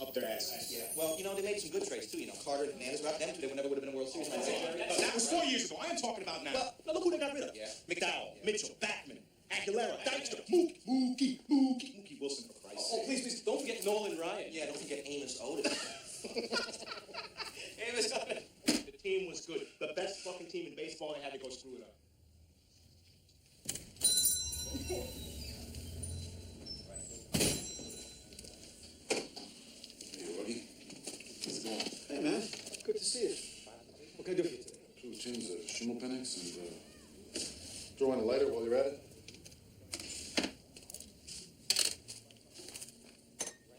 up their asses. Yeah, well, they made some good trades, too. Carter and Hernandez, without them two, they never would have been in World Series. No, that was 4 years ago. I am talking about now. Well, now, look who they got rid of. Yeah. McDowell, Mitchell, Backman, Aguilera, Dykstra, Mookie Wilson, for Christ's sake. Oh, please, don't forget Nolan Ryan. Yeah, don't forget Amos Otis. Amos Otis. The team was good. The best fucking team in baseball, they had to go screw it up. How's it going? Hey, man. Good to see you. What can I do for you today? Two tins of Schimmelpennigs and throw in a lighter while you're at it.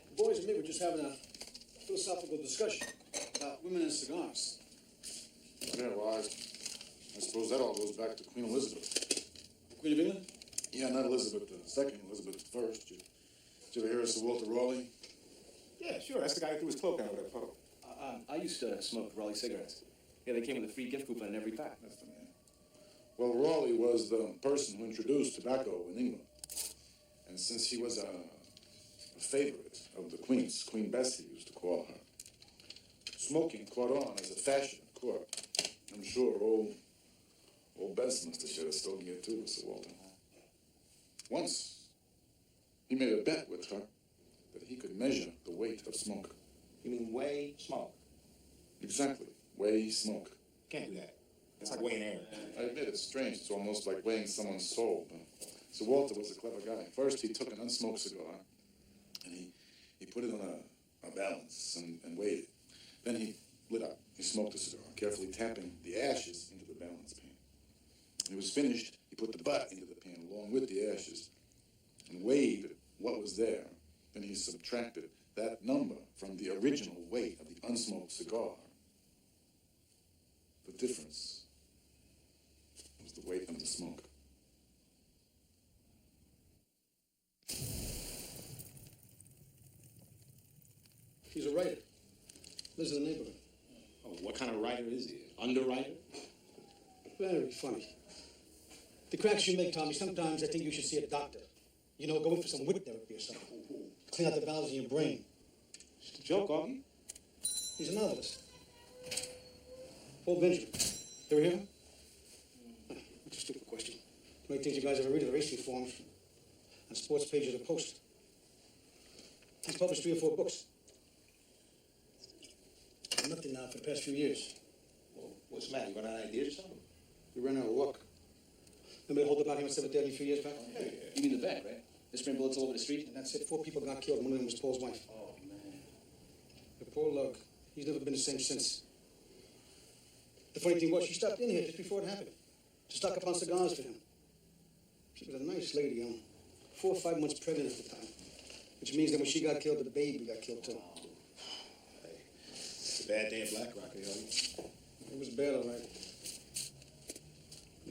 The boys and me were just having a philosophical discussion about women and cigars. Yeah, well, I suppose that all goes back to Queen Elizabeth. The Queen of England? Yeah, not Elizabeth II, Elizabeth I. Did you ever hear of Sir Walter Raleigh? Yeah, sure. That's the guy who threw his cloak out with that photo. I used to smoke Raleigh cigarettes. Yeah, they came with a free gift coupon in every pack. That's the man. Well, Raleigh was the person who introduced tobacco in England. And since he was a favorite of the Queen's, Queen Bessie used to call her, smoking caught on as a fashion at court. I'm sure old Bess must have shed a stogie or two with Sir Walter. Once, he made a bet with her that he could measure the weight of smoke. You mean weigh smoke? Exactly. Weigh smoke. Can't do that. It's like weighing air. I admit it's strange. It's almost like weighing someone's soul. But Sir Walter was a clever guy. First, he took an unsmoked cigar and he put it on a balance and weighed it. Then he lit up. He smoked the cigar, carefully tapping the ashes into the balance pan. When he was finished, he put the butt into the pan along with the ashes and weighed what was there. Then he subtracted that number from the original weight of the unsmoked cigar. The difference was the weight of the smoke. He's a writer. Lives in the neighborhood. Oh, what kind of writer is he? Underwriter? Very funny. The cracks you make, Tommy, sometimes I think you should see a doctor. Go in for some wit therapy or something. Clean out the valves in your brain. Just a joke, Augie. He's a novelist. Paul Benjamin. Ever hear him? That's a stupid question. How many things you guys ever read are the racing forms and sports pages of the Post? He's published 3 or 4 books. Nothing now for the past few years. Well, what's the matter? You run out of ideas or something? We ran out of luck. Remember the hold up out here on 7th Avenue a few years back? You mean the vet, right? The spraying bullets all over the street? And that's it. 4 people got killed. One of them was Paul's wife. Oh, man. The poor lug. He's never been the same since. The funny thing was, she stopped in here just before it happened to stock up on cigars for him. She was a nice lady, 4 or 5 months pregnant at the time. Which means that when she got killed, the baby got killed too. Hey, it's a bad day in Black Rock, Augie. It was bad, all right.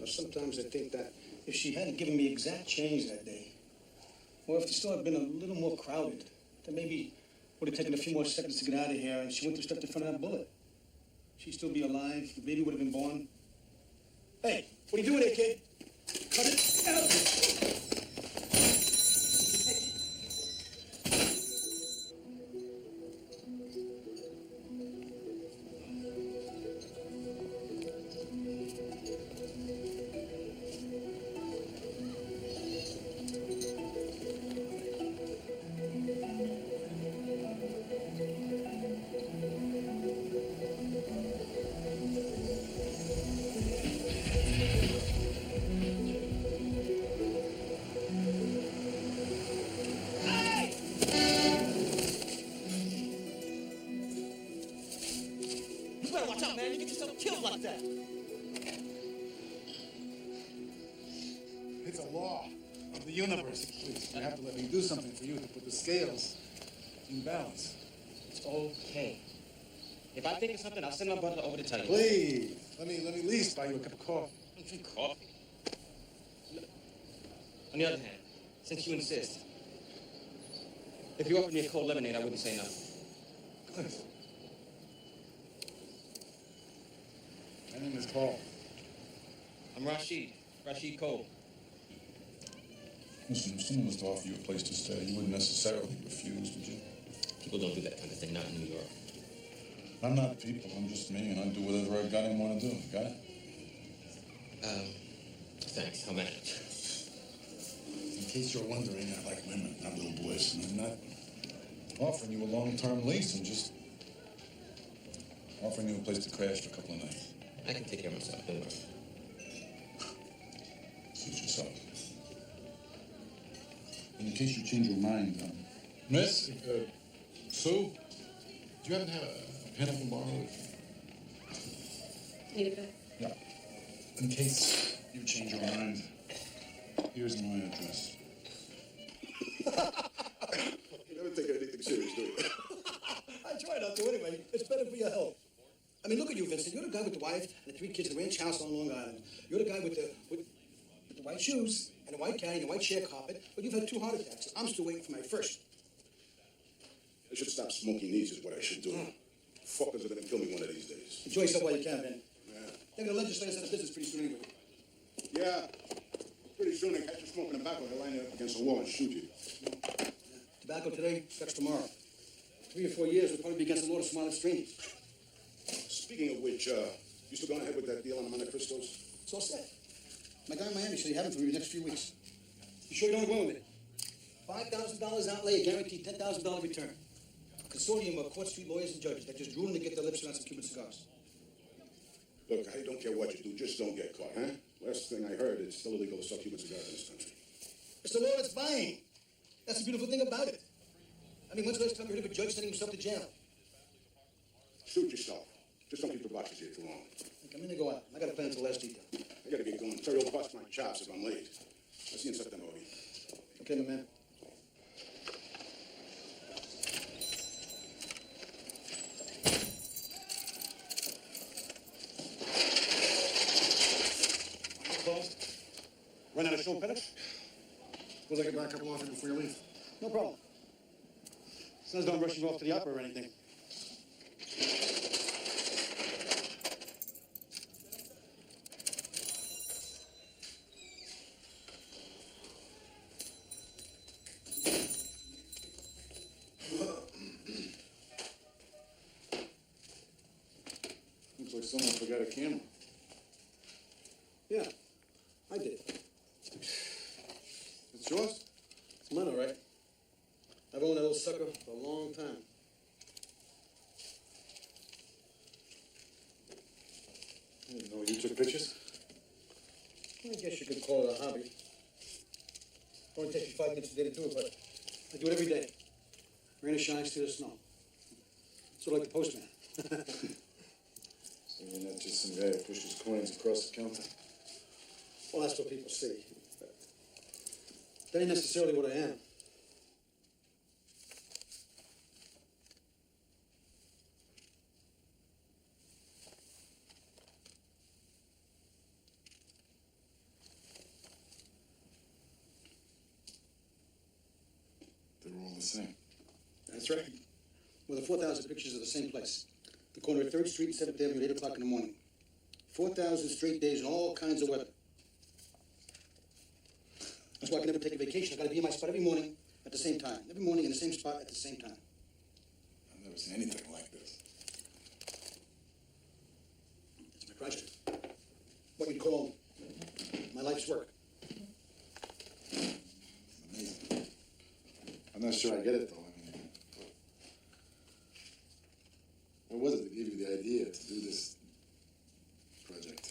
Sometimes I think that if she hadn't given me exact change that day, or if the store had been a little more crowded, then maybe would have taken a few more seconds to get out of here, and she wouldn't have stepped in front of that bullet. She'd still be alive. The baby would have been born. Hey, what are you doing there, kid? Cut it out! Watch out, man. You get yourself killed like that. It's a law of the universe. Please, you have to let me do something for you to put the scales in balance. It's okay. If I think of something, I'll send my butler over to tell you. Please, let me at least buy you a cup of coffee. I don't drink coffee. On the other hand, since you insist, if you offered me a cold lemonade, I wouldn't say no. Good. My name is Paul. I'm Rashid Cole. Listen, if someone was to offer you a place to stay, you wouldn't necessarily refuse, would you? People don't do that kind of thing, not in New York. I'm not people. I'm just me, and I do whatever I goddamn want to do. Got it? Thanks. I'll manage. In case you're wondering, I like women, not little boys. And I'm not offering you a long-term lease. I'm just offering you a place to crash for a couple of nights. I can take care of myself. Don't worry. Suit yourself. And in case you change your mind, Miss, Sue, do you happen to have a pen I can borrow? Need a pen? Yeah. In case you change your mind, here's my address. You never take anything serious, do you? I try not to anyway. It's better for your health. I mean, look at you, Vincent. You're the guy with the wife and the 3 kids in the ranch house on Long Island. You're the guy with the white shoes and the white caddy and the white share carpet, but you've had 2 heart attacks. I'm still waiting for my first. I should stop smoking these is what I should do. Fuckers are gonna kill me one of these days. Enjoy yourself while you can, man. Yeah. They're gonna legislate us out of business pretty soon anyway. Yeah. Pretty soon they catch you smoking tobacco, they'll line you up against a wall and shoot you. Tobacco today, sex tomorrow. 3 or 4 years, we'll probably be against the law to smile at strangers. Speaking of which, you still going ahead with that deal on the Monte Cristos? It's all set. My guy in Miami said he have it for me the next few weeks. You sure you don't go with it? $5,000 outlay, a guaranteed $10,000 return. A consortium of Court Street lawyers and judges that just drooling to get their lips around some Cuban cigars. Look, I don't care what you do, just don't get caught, huh? Last thing I heard, it's still illegal to sell Cuban cigars in this country. It's the law that's buying. That's the beautiful thing about it. I mean, when's the last time you heard of a judge sending himself to jail? Shoot yourself. Just don't keep the boxes here too long. I'm gonna go out. I got a plan for the last detail. I gotta get going. Terry will bust my chops if I'm late. I'll see you in September, Odie. Okay, my man. Run out of show finish? We'll get back a couple offers before you leave. No problem. Sons don't rush you off to the opera or anything. Looks like someone forgot a camera. Yeah, I did. It's yours? It's mine, all right. I've owned that little sucker for a long time. I didn't know you took pictures. I guess you could call it a hobby. Only takes you 5 minutes a day to do it, but I do it every day. Rain or shine, sleet or snow. Sort of like the postman. So you're not just some guy who pushes coins across the counter? Well, that's what people see. But that ain't necessarily what I am. They're all the same. That's right. Well, the 4,000 pictures are the same place. The corner of 3rd Street and 7th Avenue at 8 o'clock in the morning. 4,000 straight days in all kinds of weather. That's why I can never take a vacation. I gotta be in my spot every morning at the same time. Every morning in the same spot at the same time. I've never seen anything like this. It's my project. What you'd call my life's work. It's amazing. I'm not sure I get it, though. I mean, what was it that gave you the idea to do this project?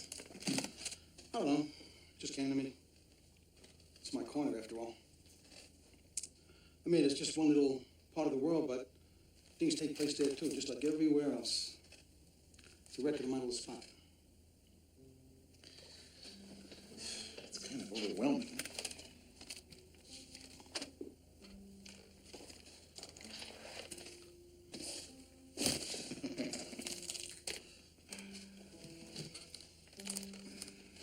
I don't know. It just came to me. It's my corner, after all. I mean, it's just one little part of the world, but things take place there, too, just like everywhere else. It's a record of my little spot. It's kind of overwhelming.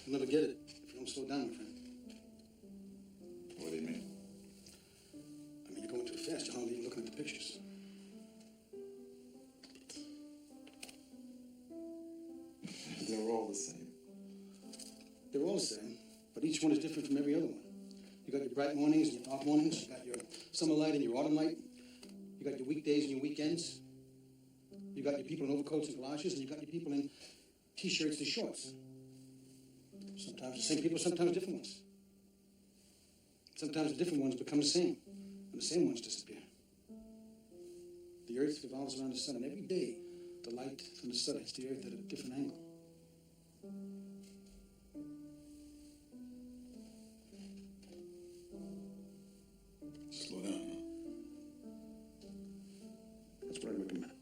You'll never get it if you don't slow down, my friend. What do you mean? I mean, you're going too fast. You're hardly even looking at the pictures. They're all the same. They're all the same, but each one is different from every other one. You got your bright mornings and your dark mornings. You got your summer light and your autumn light. You got your weekdays and your weekends. You got your people in overcoats and galoshes, and you got your people in T-shirts and shorts. Sometimes the same people, sometimes different ones. Sometimes the different ones become the same, and the same ones disappear. The earth revolves around the sun, and every day the light from the sun hits the earth at a different angle. Slow down, huh? That's what I recommend.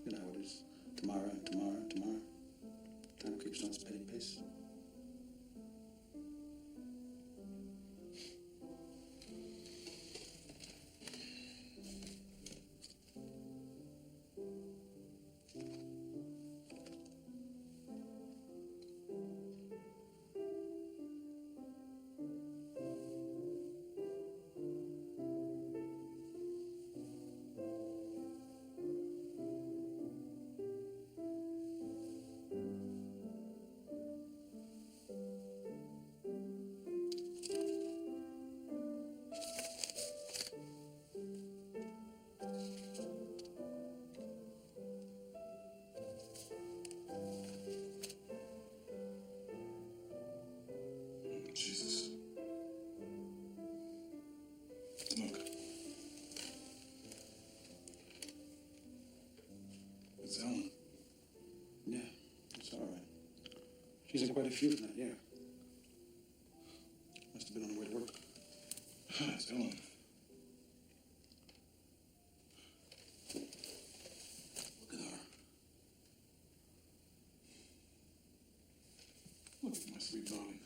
You know how it is. Tomorrow and tomorrow and tomorrow. Time creeps on its steady pace. Jesus. Look. It's Ellen. Yeah, it's all right. She's in quite a few from that year. Must have been on her way to work. It's Ellen. Look at her. Look at my sweet darling.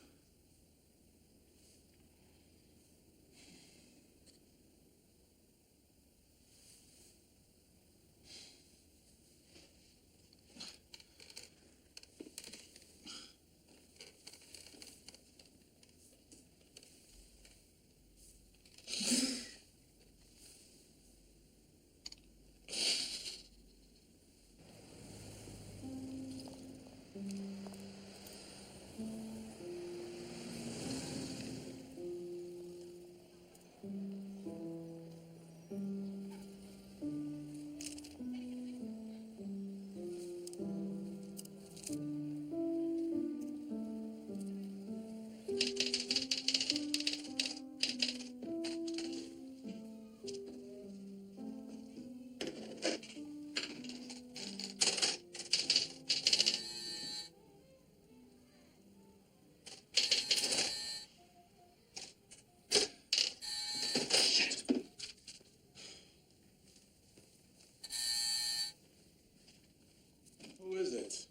Who is it?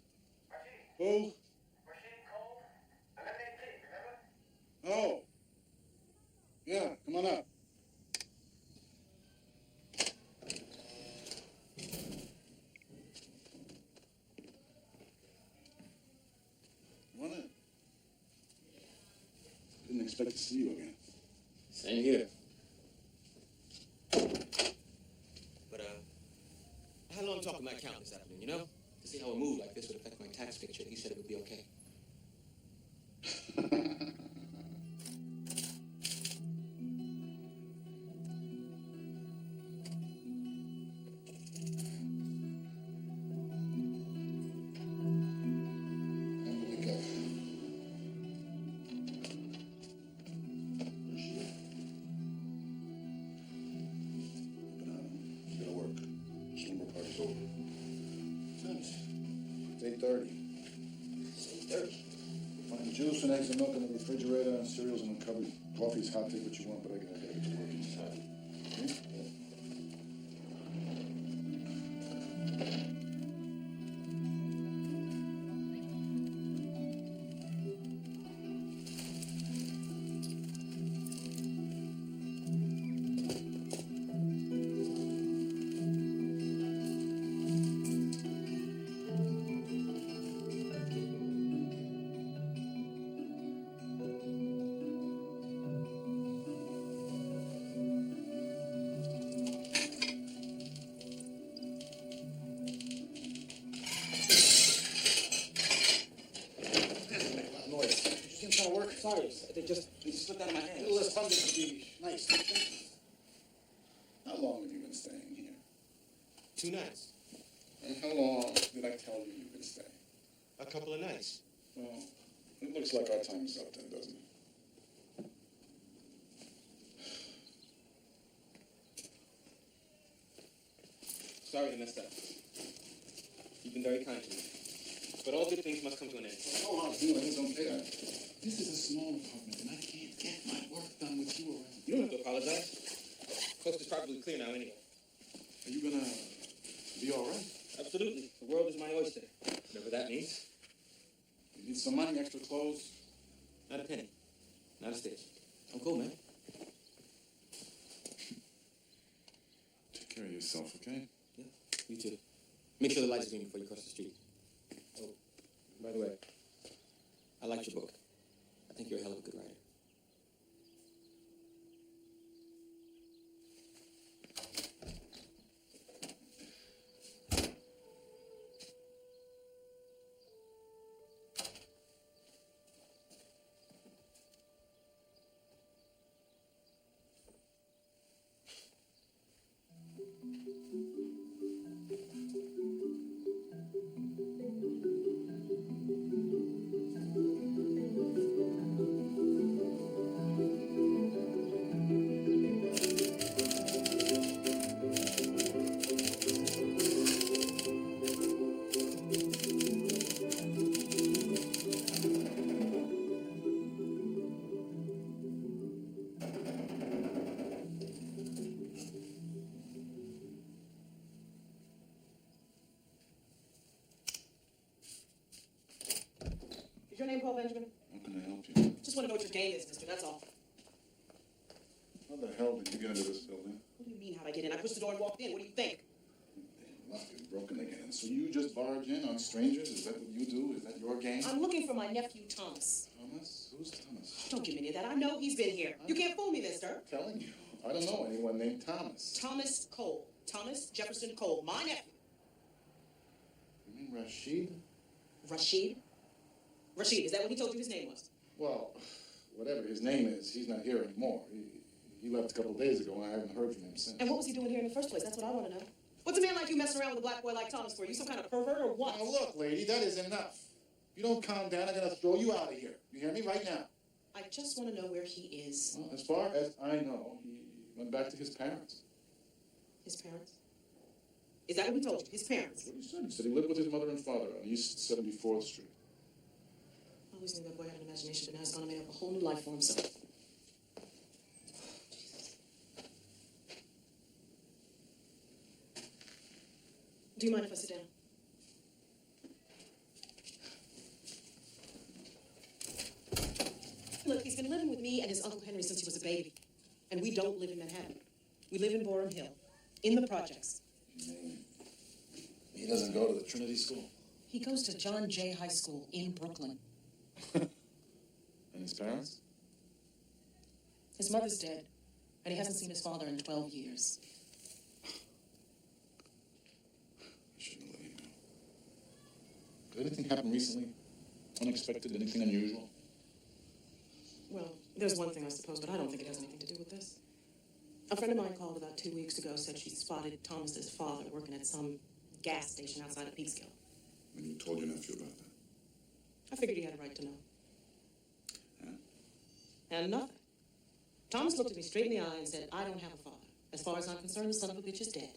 Who? Machine Cole, the lemonade king, remember? Oh. Yeah, come on up. Come on in. Didn't expect to see you again. Same here. But, I had a long talk with my accountant this afternoon, you know? To see how a move like this would affect my tax picture. He said it would be okay. Gotta work. Slumber party's over. It's 8:30. 8:30. Find juice and eggs and milk in the refrigerator and cereals in the cupboard. Coffee's hot, take what you want, but I gotta get to work. Okay? Sorry, they just slipped out of my hands. A little less thunder would be nice. How long have you been staying here? 2 nights. And how long did I tell you you could stay? A couple of nights. Well, it looks like our time is up then, doesn't it? Sorry I messed up. You've been very kind to me. But all good things must come to an end. No hard feelings, don't pay that. This is a small apartment, and I can't get my work done with you around. You don't have to apologize. Coast is probably clear now anyway. Are you gonna be all right? Absolutely. The world is my oyster. Whatever that means. You need some money, extra clothes? Not a penny. Not a stitch. I'm cool, man. Take care of yourself, okay? Yeah, you too. Make sure the lights are green before you cross the street. Oh, by the way, I liked your book. I think you're a hell of a good writer. Is your name Paul Benjamin? How can I help you? Just want to know what your game is, mister, that's all. How the hell did you get into this building? What do you mean, how'd I get in? I pushed the door and walked in. What do you think? The lock is broken again. So you just barge in on strangers? Is that what you do? Is that your game? I'm looking for my nephew, Thomas. Thomas? Who's Thomas? Don't give me any of that. I know he's been here. You can't fool me, mister. I'm telling you. I don't know anyone named Thomas. Thomas Cole. Thomas Jefferson Cole. My nephew. You mean Rashid? Rashid? Rashid, is that what he told you his name was? Well, whatever his name is, he's not here anymore. He left a couple of days ago, and I haven't heard from him since. And what was he doing here in the first place? That's what I want to know. What's a man like you messing around with a black boy like Thomas for? You some kind of pervert or what? Now, look, lady, that is enough. If you don't calm down, I'm going to throw you out of here. You hear me right now? I just want to know where he is. Well, as far as I know, he went back to his parents. His parents? Is that what he told you? His parents? That's what he said. He said he lived with his mother and father on East 74th Street. I always knew that boy had an imagination, but now he's gonna make up a whole new life for himself. Jesus. Do you mind if I sit down? Look, he's been living with me and his Uncle Henry since he was a baby. And we don't live in Manhattan. We live in Borum Hill, in the projects. You mean he doesn't go to the Trinity School? He goes to John Jay High School in Brooklyn. And his parents? His mother's dead, and he hasn't seen his father in 12 years. I shouldn't let you know. Did anything happen recently? Unexpected? Anything unusual? Well, there's one thing, I suppose, but I don't think it has anything to do with this. A friend of mine called about 2 weeks ago, said she spotted Thomas's father working at some gas station outside of Peekskill. And you told your nephew about that? I figured he had a right to know. Yeah? And nothing. Thomas looked at me straight in the eye and said, I don't have a father. As far as I'm concerned, the son of a bitch is dead.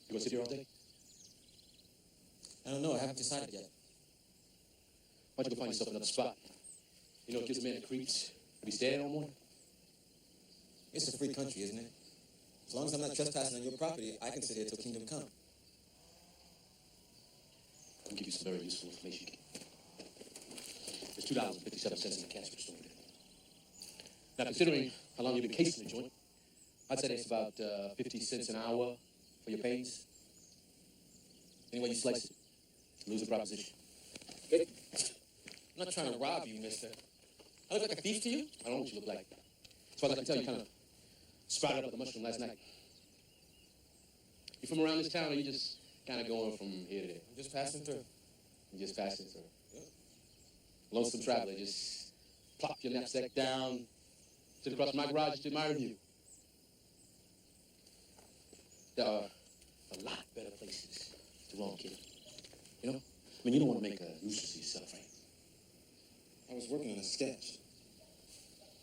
You gonna sit here all day? I don't know, I haven't decided yet. Why don't you go find yourself another spot? You know, it gives a man the creeps. Be staying all morning. It's a free country, isn't it? As long as I'm not trespassing on your property, I can sit here till kingdom come. I'll give you some very useful information. There's $2.57 in the cash register over there. Now, considering how long you've been casing the joint, I'd say that's about 50 cents an hour for your pains. Any way you slice it, lose the proposition. Okay. I'm not trying to rob you, mister. I look like a thief to you? I don't know what you look like. As far as I can tell, you kind of sprouted up with a mushroom last night. You from around this town, or you just kind of going from here to there? I'm just passing through. You're just passing through. Yep. Lonesome traveler, just plop your knapsack down, sit across my garage to my review. There are a lot better places to roam, kid. You know? I mean, you don't want to make a nuisance of yourself, right? I was working on a sketch.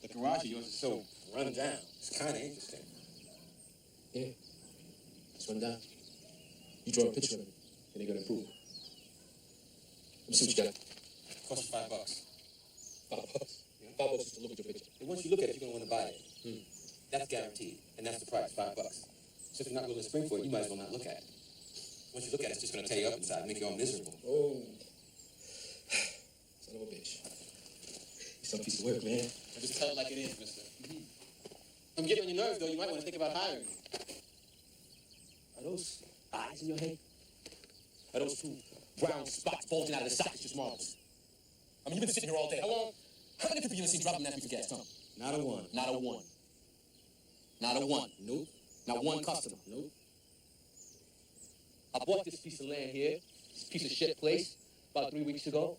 The garage of yours is so run down. It's kind of interesting. Yeah. It's run down. You draw a picture of it, and they're going to improve it. Let me see what you got. Cost you $5. $5. Yeah. $5 just to look at your picture. And once you look at it, you're going to want to buy it. That's guaranteed. And that's the price, $5. So if you're not willing to spring for it, you might as well not look at it. Once you look at it, it's just going to tear you up inside and make you all miserable. Oh. Son of a bitch. It's some piece of work, man. I just tell it like it is, mister. I'm getting on your nerves, though. You might want to think about hiring me. Are those eyes in your head? Are those two brown spots bulging out of the sockets just marbles? I mean, you've been sitting here all day. How long? How many people you ever seen dropping that piece of gas, Tom? Not a one. Not a one. Not a one. Nope. Not one customer. Nope. I bought this piece of land here, this piece of shit place, about 3 weeks ago.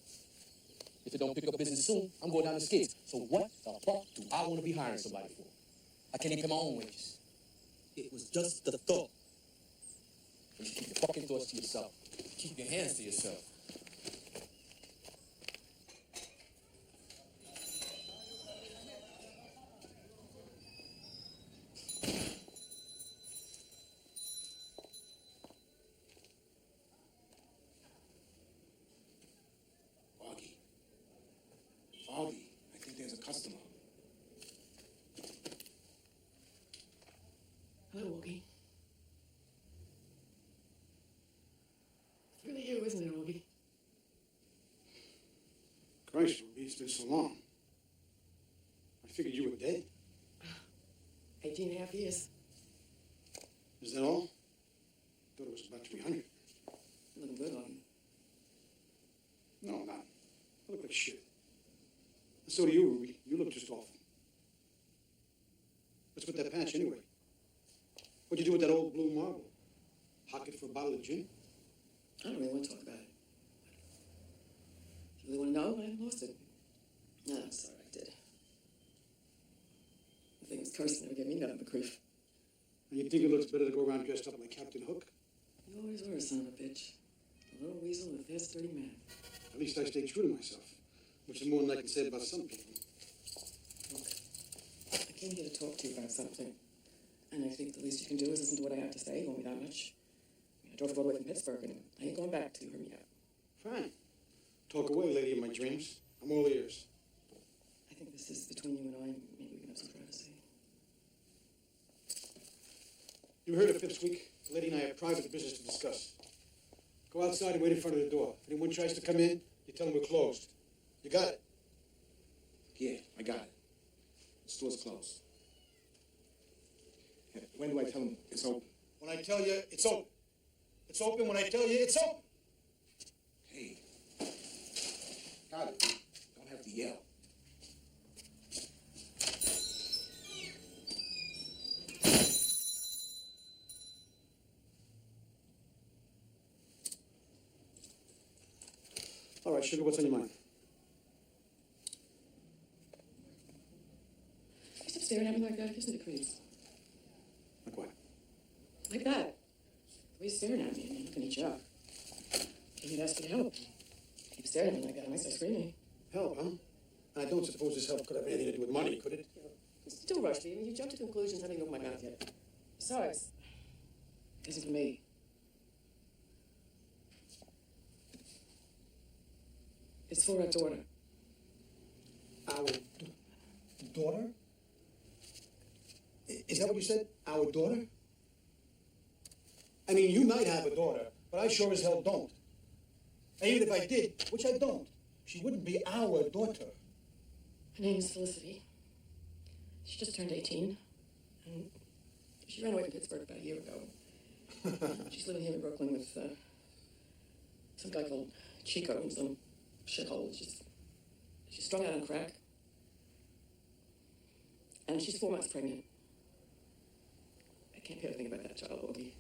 If it don't pick up business soon, I'm going down the skids. So what the fuck do I want to be hiring somebody for? I can't even pay my own wages. It was just the thought. You keep your fucking thoughts to yourself. Keep your hands to yourself. Foggy, I think there's a customer. Hello, Woogie. It's really you, isn't it, Woogie? Christ, Ruby, it's been so long. I figured you were dead. 18 and a half years. Is that all? Thought it was about 300. Looking good on you. No, I'm not. I look like shit. And so do you, Ruby. You look just awful. What's with that patch, anyway? What'd you do with that old blue marble? Hock it for a bottle of gin? I don't really want to talk about it. If you really want to know, I lost it. No, I'm sorry, I did. The thing was cursed never gave me nothing but grief. And you think it looks better to go around dressed up like Captain Hook? You always were a son of a bitch. A little weasel and a fast, sturdy man. At least I stay true to myself, which is more than I can say about some people. Look, I came here to talk to you about something. And I think the least you can do is listen to what I have to say. It won't be that much. I drove all the way from Pittsburgh, and I ain't going back till you hear me out. Fine. Talk away, lady of my dreams. I'm all ears. I think this is between you and I. Maybe we can have some privacy. You heard it, Pipsqueak. The lady and I have private business to discuss. Go outside and wait in front of the door. If anyone tries to come in, you tell them we're closed. You got it? Yeah, I got it. The store's closed. Yeah, when do I tell them it's open? When I tell you, it's open. It's open when I tell you it's open. Hey. Got it. Don't have to yell. All right, sugar, what's on your mind? You stop staring at me like that. Gives me the creeps. Like what? Like that. The way you're staring at me, and looking at you up. Came here to ask you to help. Keep staring at me like that, and I start screaming. Help, huh? I don't suppose this help could have anything to do with money, could it? Don't rush me. I mean, you jumped to conclusions. I haven't even opened my mouth yet. Besides, this is for me. It's for our daughter. Our Our daughter? Is that what you said? Our daughter? I mean, you might have a daughter, but I sure as hell don't. And even if I did, which I don't, she wouldn't be our daughter. Her name is Felicity. She just turned 18, and she ran away from Pittsburgh about a year ago. She's living here in Brooklyn with some guy called Chico in some shithole. She's strung out on crack. And she's 4 months pregnant. I can't bear to think about that child, Bogey.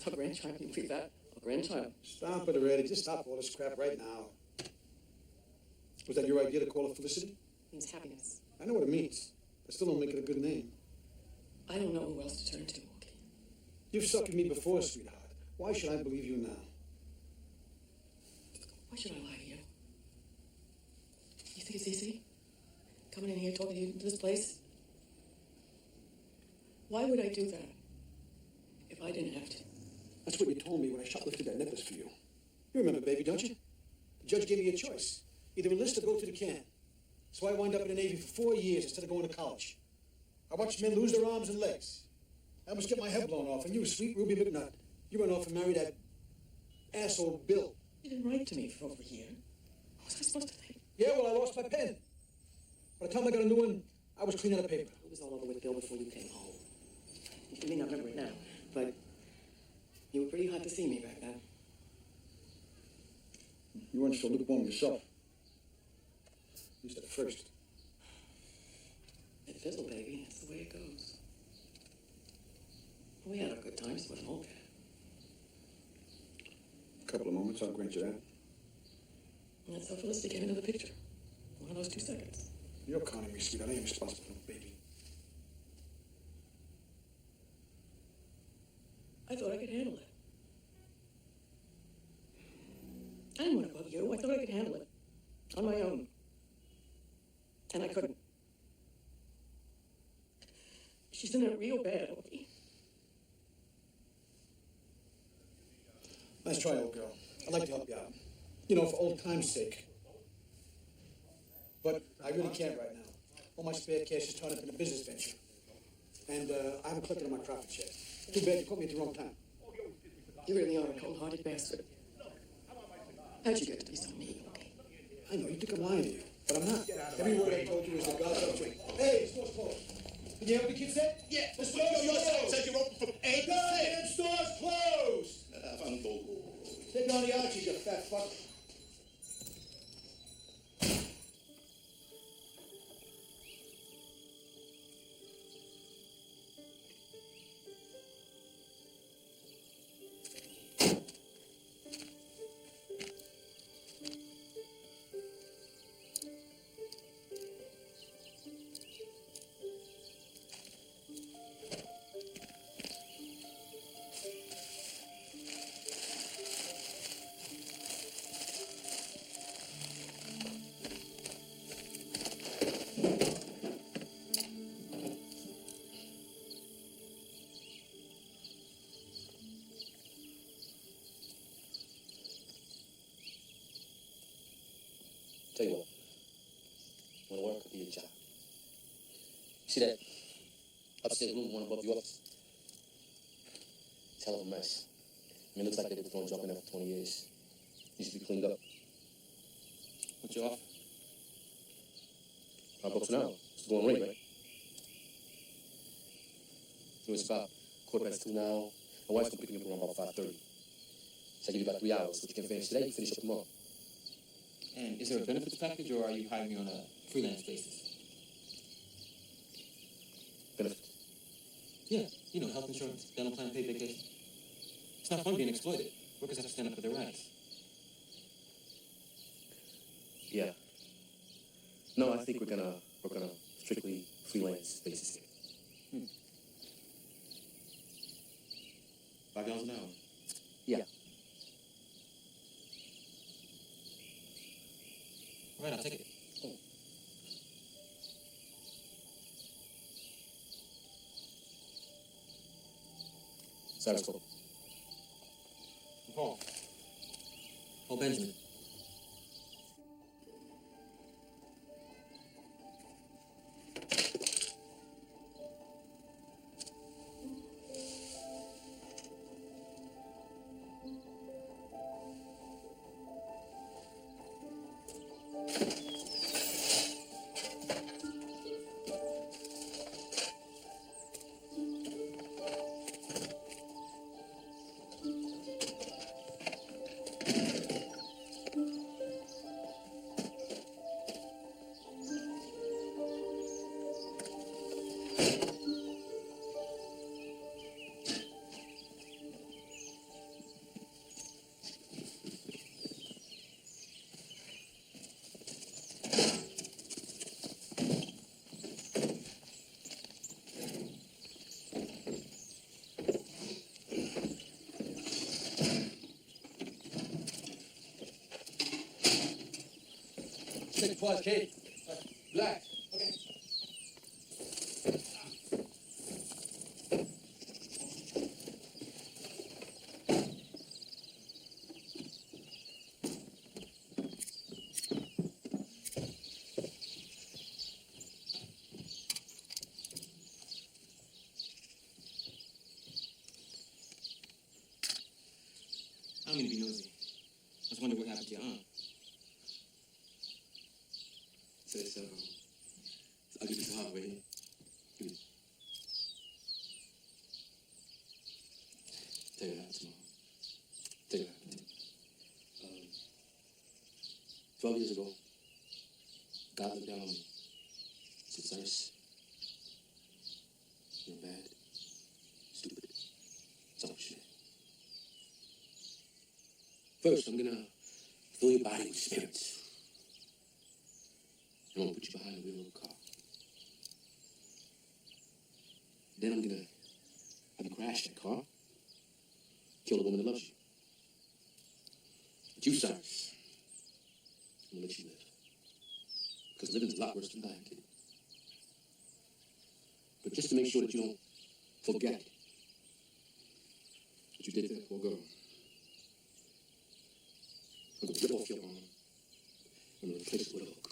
Her grandchild, can you believe that? A grandchild. Stop it already. Just stop all this crap right now. Was that your idea to call her Felicity? It means happiness. I know what it means. I still don't make it a good name. I don't know who else to turn to, Bogey. You've sucked me before, sweetheart. Why should I believe you now? Why should I lie to you? You think it's easy? Coming in here, talking to you in this place? Why would I do that if I didn't have to? That's what you told me when I shoplifted that necklace for you. You remember, baby, don't you? The judge gave me a choice. Either enlist or go to the can. So I wound up in the Navy for 4 years instead of going to college. I watched men lose their arms and legs. I almost get my head blown off, and you, sweet Ruby McNutt, you went off and married that asshole Bill. You didn't write to me for over a year. What was I supposed to think? Yeah, well, I lost my pen. By the time I got a new one, I was clean out of paper. It was all over with Bill before you came home. You may not remember it now, but you were pretty hot to see me back then. You weren't so lukewarm yourself. At least at first. It fizzled, baby. That's the way it goes. We had our good times. It wasn't all bad. A couple of moments, I'll grant you that. And that's how Felicity came into the picture. One of those 2 seconds. You're conning me, sweetheart. I ain't responsible for no baby. I thought I could handle it. I didn't want to bug you. I thought I could handle it. On my own. And I couldn't. She's in it real bad, Okie. Nice try, old girl. I'd like to help you out. You know, for old time's sake. But I really can't right now. All my spare cash is tied up in a business venture. And I haven't collected on my profits yet. Too bad you caught me at the wrong time. You really are a cold-hearted bastard. How'd you get to be so mean, okay? I know, you think I'm lying to you, but I'm not. Every word I told you is the God's truth. Hey, the store's closed. Did you hear what the kid said? Yeah, The store's closed. said you're open from 8 to Goddamn 6. store's closed. Take on the Archies, you fat fuck. Tell you what, want to work could be a job. You see that upstairs room, one above the office? It's a hell of a mess. I mean, it looks like they've been throwing junk in there for 20 years. Needs to be cleaned up. What's your offer? $5 an hour. It's the going rate, right? So it's about 2:15 now. My wife's gonna pick me up around about 5:30. So I give you about 3 hours. What you can finish today, you finish up tomorrow. And is there a benefits package, or are you hiring me on a freelance basis? Benefits. Yeah, you know, health insurance, dental plan, paid vacation. It's not fun being exploited. Workers have to stand up for their rights. Yeah. No, I think we're gonna work on a strictly freelance basis here. $5 an hour. Yeah. All right, I'll take it. Cyrus Cole. Paul. Paul Benjamin. Take pause, Kate. Black. Okay. I'm gonna be nosy. I was wondering what happened to your aunt. So it's ugly piece of hardware here. Give me. Tell you what happened tomorrow. Tell you what happened. 12 years ago, God looked down on me. He said, Cyrus, you're bad, stupid, selfish man. First, I'm gonna fill your body with spirits. I'm gonna put you behind the wheel of a car. Then I'm gonna have you crash that car, kill the woman that loves you. But you, Cyrus, I'm gonna let you live. Because living's a lot worse than dying, kid. But just to make sure that you don't forget what you did to that poor girl, I'm gonna rip off your arm and replace it with a hook.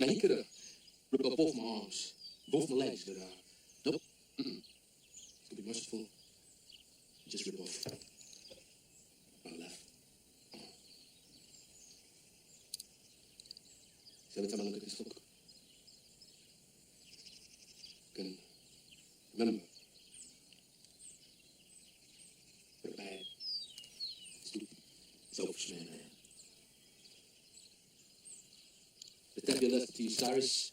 Now, he could have ripped off both my arms, both my legs, but nope. He's gonna be merciful. Just rip off my left arm. So every time I look at this hook, I can remember what a bad, stupid, selfish man I am. Let that be a lesson to you, Cyrus.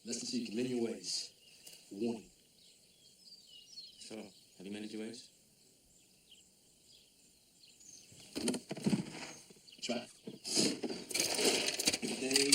Lesson so you can mend your ways. Warning. So, have you mended your ways? Try. Every day.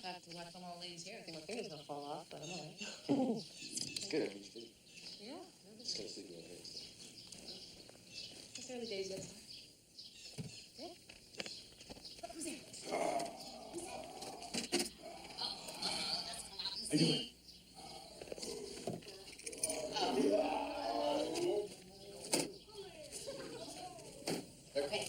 I have to watch some old ladies here. I think my finger's gonna fall off, but I'm all right. It's good. I mean, it's good. Yeah. Just gotta sleep a little bit. It's early days yet. Yeah. Who's there? How you doing? Okay.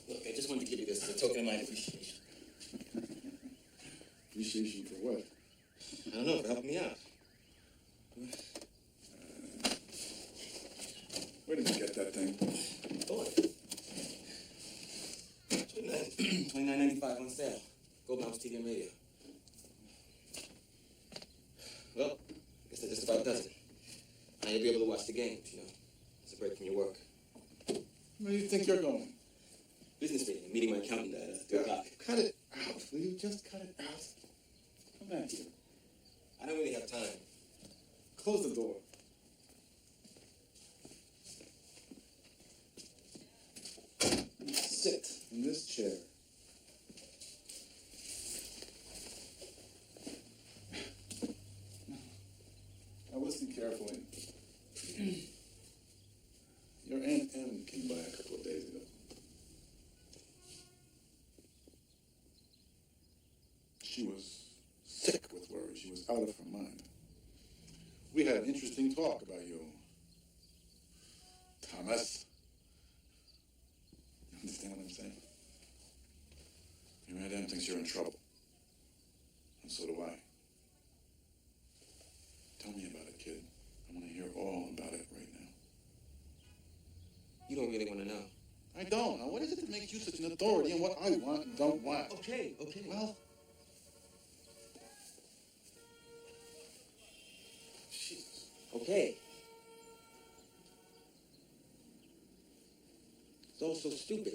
Look, I just wanted to give you this as a token of my appreciation. Appreciation for what? I don't know, for helping me out. Where did you get that thing? Boy. $29.95 on sale. Gold Mounts TV and radio. Well, I guess that just about does it. Now you'll be able to watch the games, you know. It's a break from your work. Where do you think you're going? Business meeting, meeting my accountant at 2 o'clock. Cut it out. Will you just cut it out? Come back here. I don't really have time. Close the door. Sit in this chair. Now listen carefully. Your Aunt Em came by a couple of days ago. out of her mind. We had an interesting talk about you, Thomas. You understand what I'm saying? Your madam thinks you're in trouble. And so do I. Tell me about it, kid. I want to hear all about it right now. You don't really want to know. I don't. Now, what is it that makes you such an authority on what I want and don't want? Okay. Well, Jesus. Okay. It's all so stupid.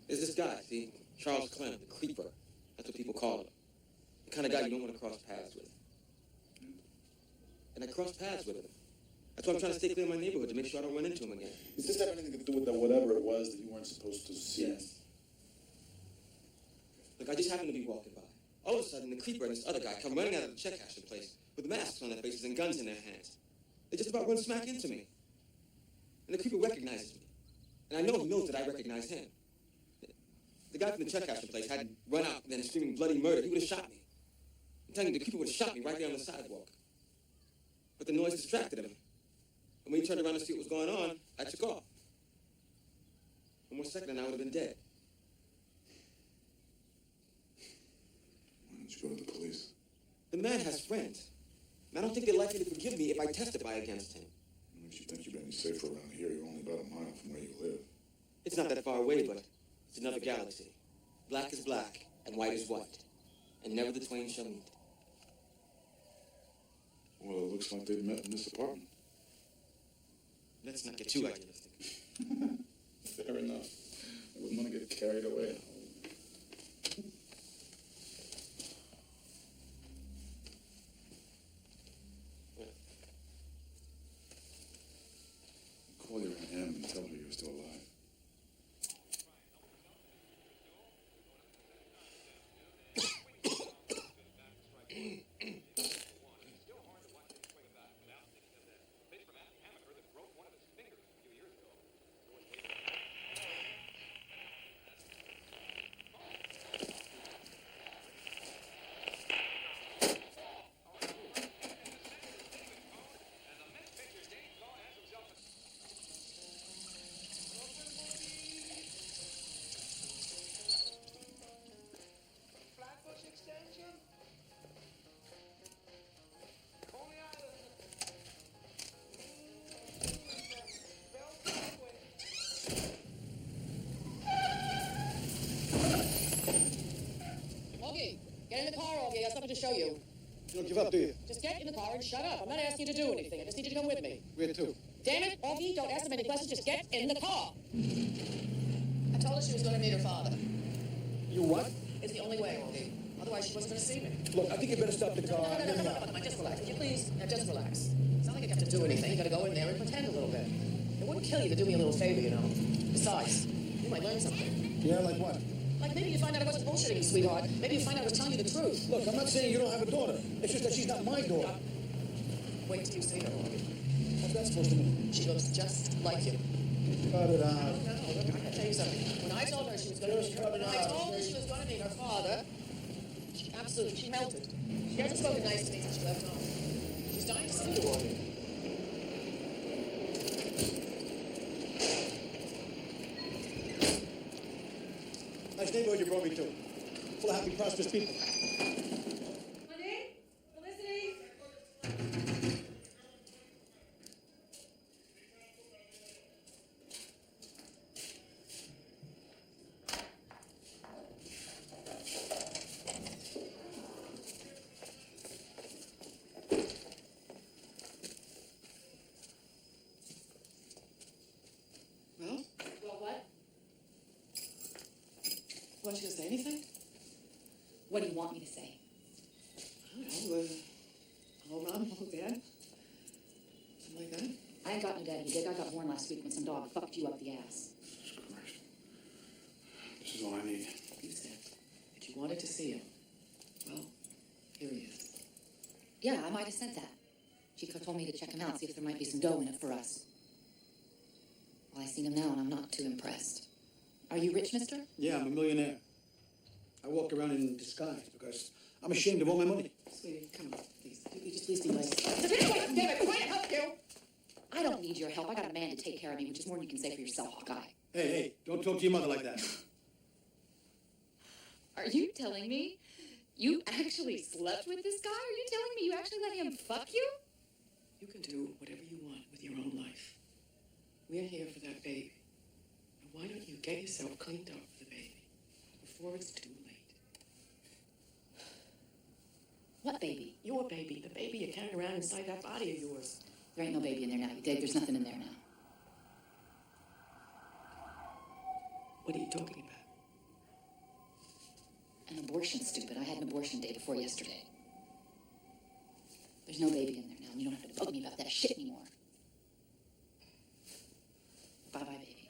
There's this guy, see? Charles Clem, the creeper. That's what people call him. The kind of guy you don't want to cross paths with. And I crossed paths with him. That's why I'm trying to stay clear of my neighborhood, to make sure I don't run into him again. Does this have anything to do with that whatever it was that you weren't supposed to see? Yes. Look, I just happened to be walking by. All of a sudden, the creeper and this other guy come running out of the check cashing place with masks on their faces and guns in their hands. They just about run smack into me. And the creeper recognizes me. And I know he knows that I recognize him. The guy from the check cashing place hadn't run out and then screaming bloody murder. He would have shot me. I'm telling you, the creeper would have shot me right there on the sidewalk. But the noise distracted him. And when he turned around to see what was going on, I took off. One more second and I would have been dead. Why didn't you go to the police? The man has friends. And I don't think they're likely to forgive me if I testify against him. If you think you'd be any safer around here, you're only about a mile from where you live. It's not that far away, but it's another galaxy. Black is black, and white is white. And never the twain shall meet. Well, it looks like they've met in this apartment. Let's not get too idealistic. Fair enough. I wouldn't want to get carried away. Call your Aunt Em and tell her you're still alive. Get in the car, Augie. I got something to show you. You don't give up, do you? Just get in the car and shut up. I'm not asking you to do anything. I just need you to come with me. Where to? Damn it, Augie, don't ask him any questions. Just get in the car. I told her she was going to meet her father. You what? It's the only way, Augie. Otherwise, she wasn't going to see me. Look, I think you better stop the car. No. Just relax. Will you please? Now, just relax. It's not like you have to do anything. You got to go in there and pretend a little bit. It wouldn't kill you to do me a little favor, you know. Besides, you might learn something. Yeah, like what? Like maybe you find out I wasn't bullshitting you, sweetheart. Maybe you find out I was telling you the truth. Look, I'm not saying you don't have a daughter. It's just that she's not my daughter. Wait till you see her, Augie. What's that supposed to mean? She looks just like you. Cut it out. No, look, I gotta tell you something. When I told her she was going to meet her father, she melted. She hasn't spoken nice to me since she left home. She's dying to see you, Augie. Nice neighborhood you brought me to. Full of happy, prosperous people. Honey? Felicity? Well? Well, what? Want you to say anything? What do you want me to say? I don't know. Hello, Mom. Hello, Dad. Something like that. I ain't got no daddy. Your dad got born last week when some dog fucked you up the ass. Jesus Christ. This is all I need. You said that you wanted to see him. Well, here he is. Yeah, I might have said that. Chico told me to check him out, see if there might be some dough in it for us. Well, I seen him now, and I'm not too impressed. Are you rich, mister? Yeah, I'm a millionaire. I walk around in disguise because I'm ashamed of all my money. Sweetie, come on, please. You just please be nice. Damn it, trying to help you. I don't need your help. I got a man to take care of me, which is more than you can say for yourself, Hawkeye. Hey, don't talk to your mother like that. Are you telling me you actually slept with this guy? Are you telling me you actually let him fuck you? You can do whatever you want with your own life. We're here for that baby. Now, why don't you get yourself cleaned up for the baby before it's too late? What baby? Your baby, the baby you're carrying around inside that body of yours. There ain't no baby in there now. You dig? There's nothing in there now. What are you talking about? An abortion, stupid. I had an abortion day before yesterday. There's no baby in there now, and you don't have to bug me about that shit anymore. Bye-bye, baby.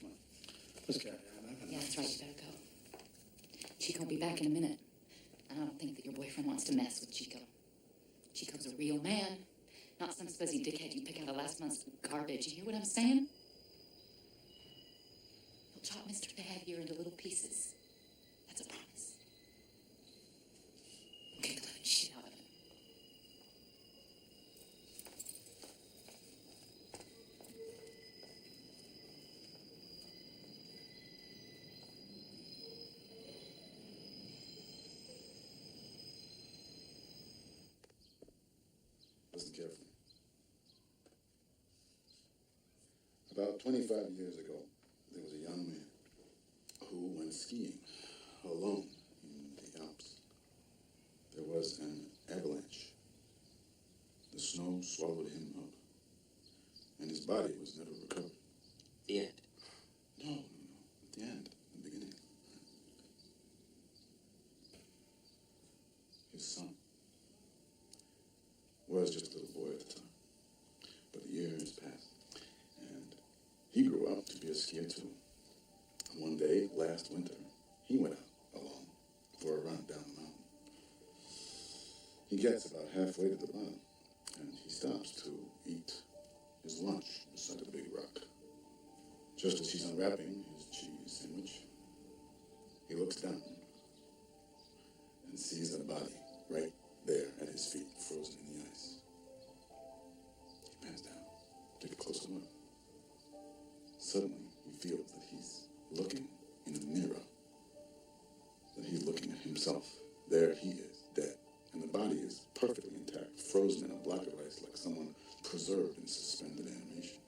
Come on. Let's carry on. Yeah, that's right. You better go. Chico will be back in a minute. And I don't think that your boyfriend wants to mess with Chico. Chico's a real man. Not some fuzzy dickhead you pick out of last month's garbage. You hear what I'm saying? He'll chop Mr. Bad here into little pieces. That's a promise. Okay, the living shit out of him. Listen carefully. About 25 years ago, there was a young man who went skiing alone in the Alps. There was an avalanche. The snow swallowed him up, and his body was never recovered. The end. No. At the end, the beginning. His son was just a little boy at the time, but years passed, and he grew up to be a skier too. And one day, last winter, he went out alone for a run down the mountain. He gets about halfway to the bottom, and he stops to eat his lunch beside a big rock. Just as he's unwrapping his cheese sandwich, he looks down and sees a body right there at his feet, frozen in the ice. He bends down, take a closer look. Suddenly, he feels that he's looking in a mirror, that he's looking at himself. There he is, dead, and the body is perfectly intact, frozen in a block of ice like someone preserved in suspended animation.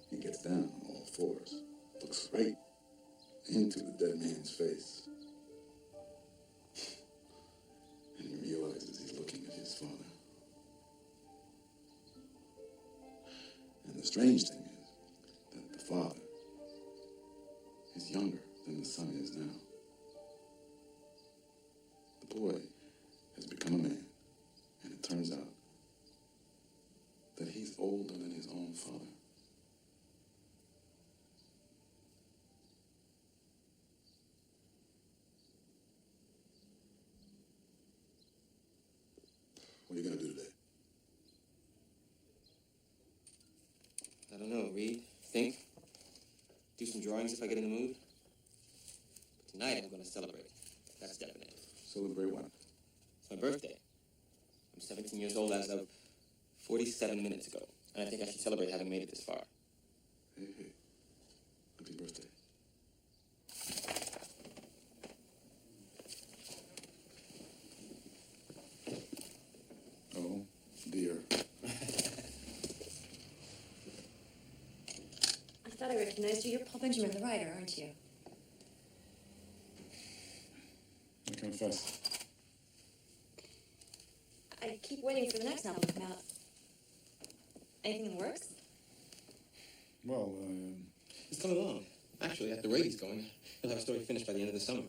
He gets down on all fours, looks right into the dead man's face, and he realizes he's looking at his father. And the strange thing is that the father is younger than the son is now. The boy has become a man, and it turns out that he's older than his own father. What are you going to do today? I don't know, read, think, do some drawings if I get in the mood. But tonight I'm going to celebrate. That's definite. Celebrate what? It's my birthday. I'm 17 years old as of 47 minutes ago. And I think I should celebrate having made it this far. Hey. Happy birthday. Oh, dear. I thought I recognized you. You're Paul Benjamin, the writer, aren't you? I confess. I keep waiting for the next novel to come out. Anything that works? Well, It's coming along. Actually, at the rate he's going, he'll have a story finished by the end of the summer.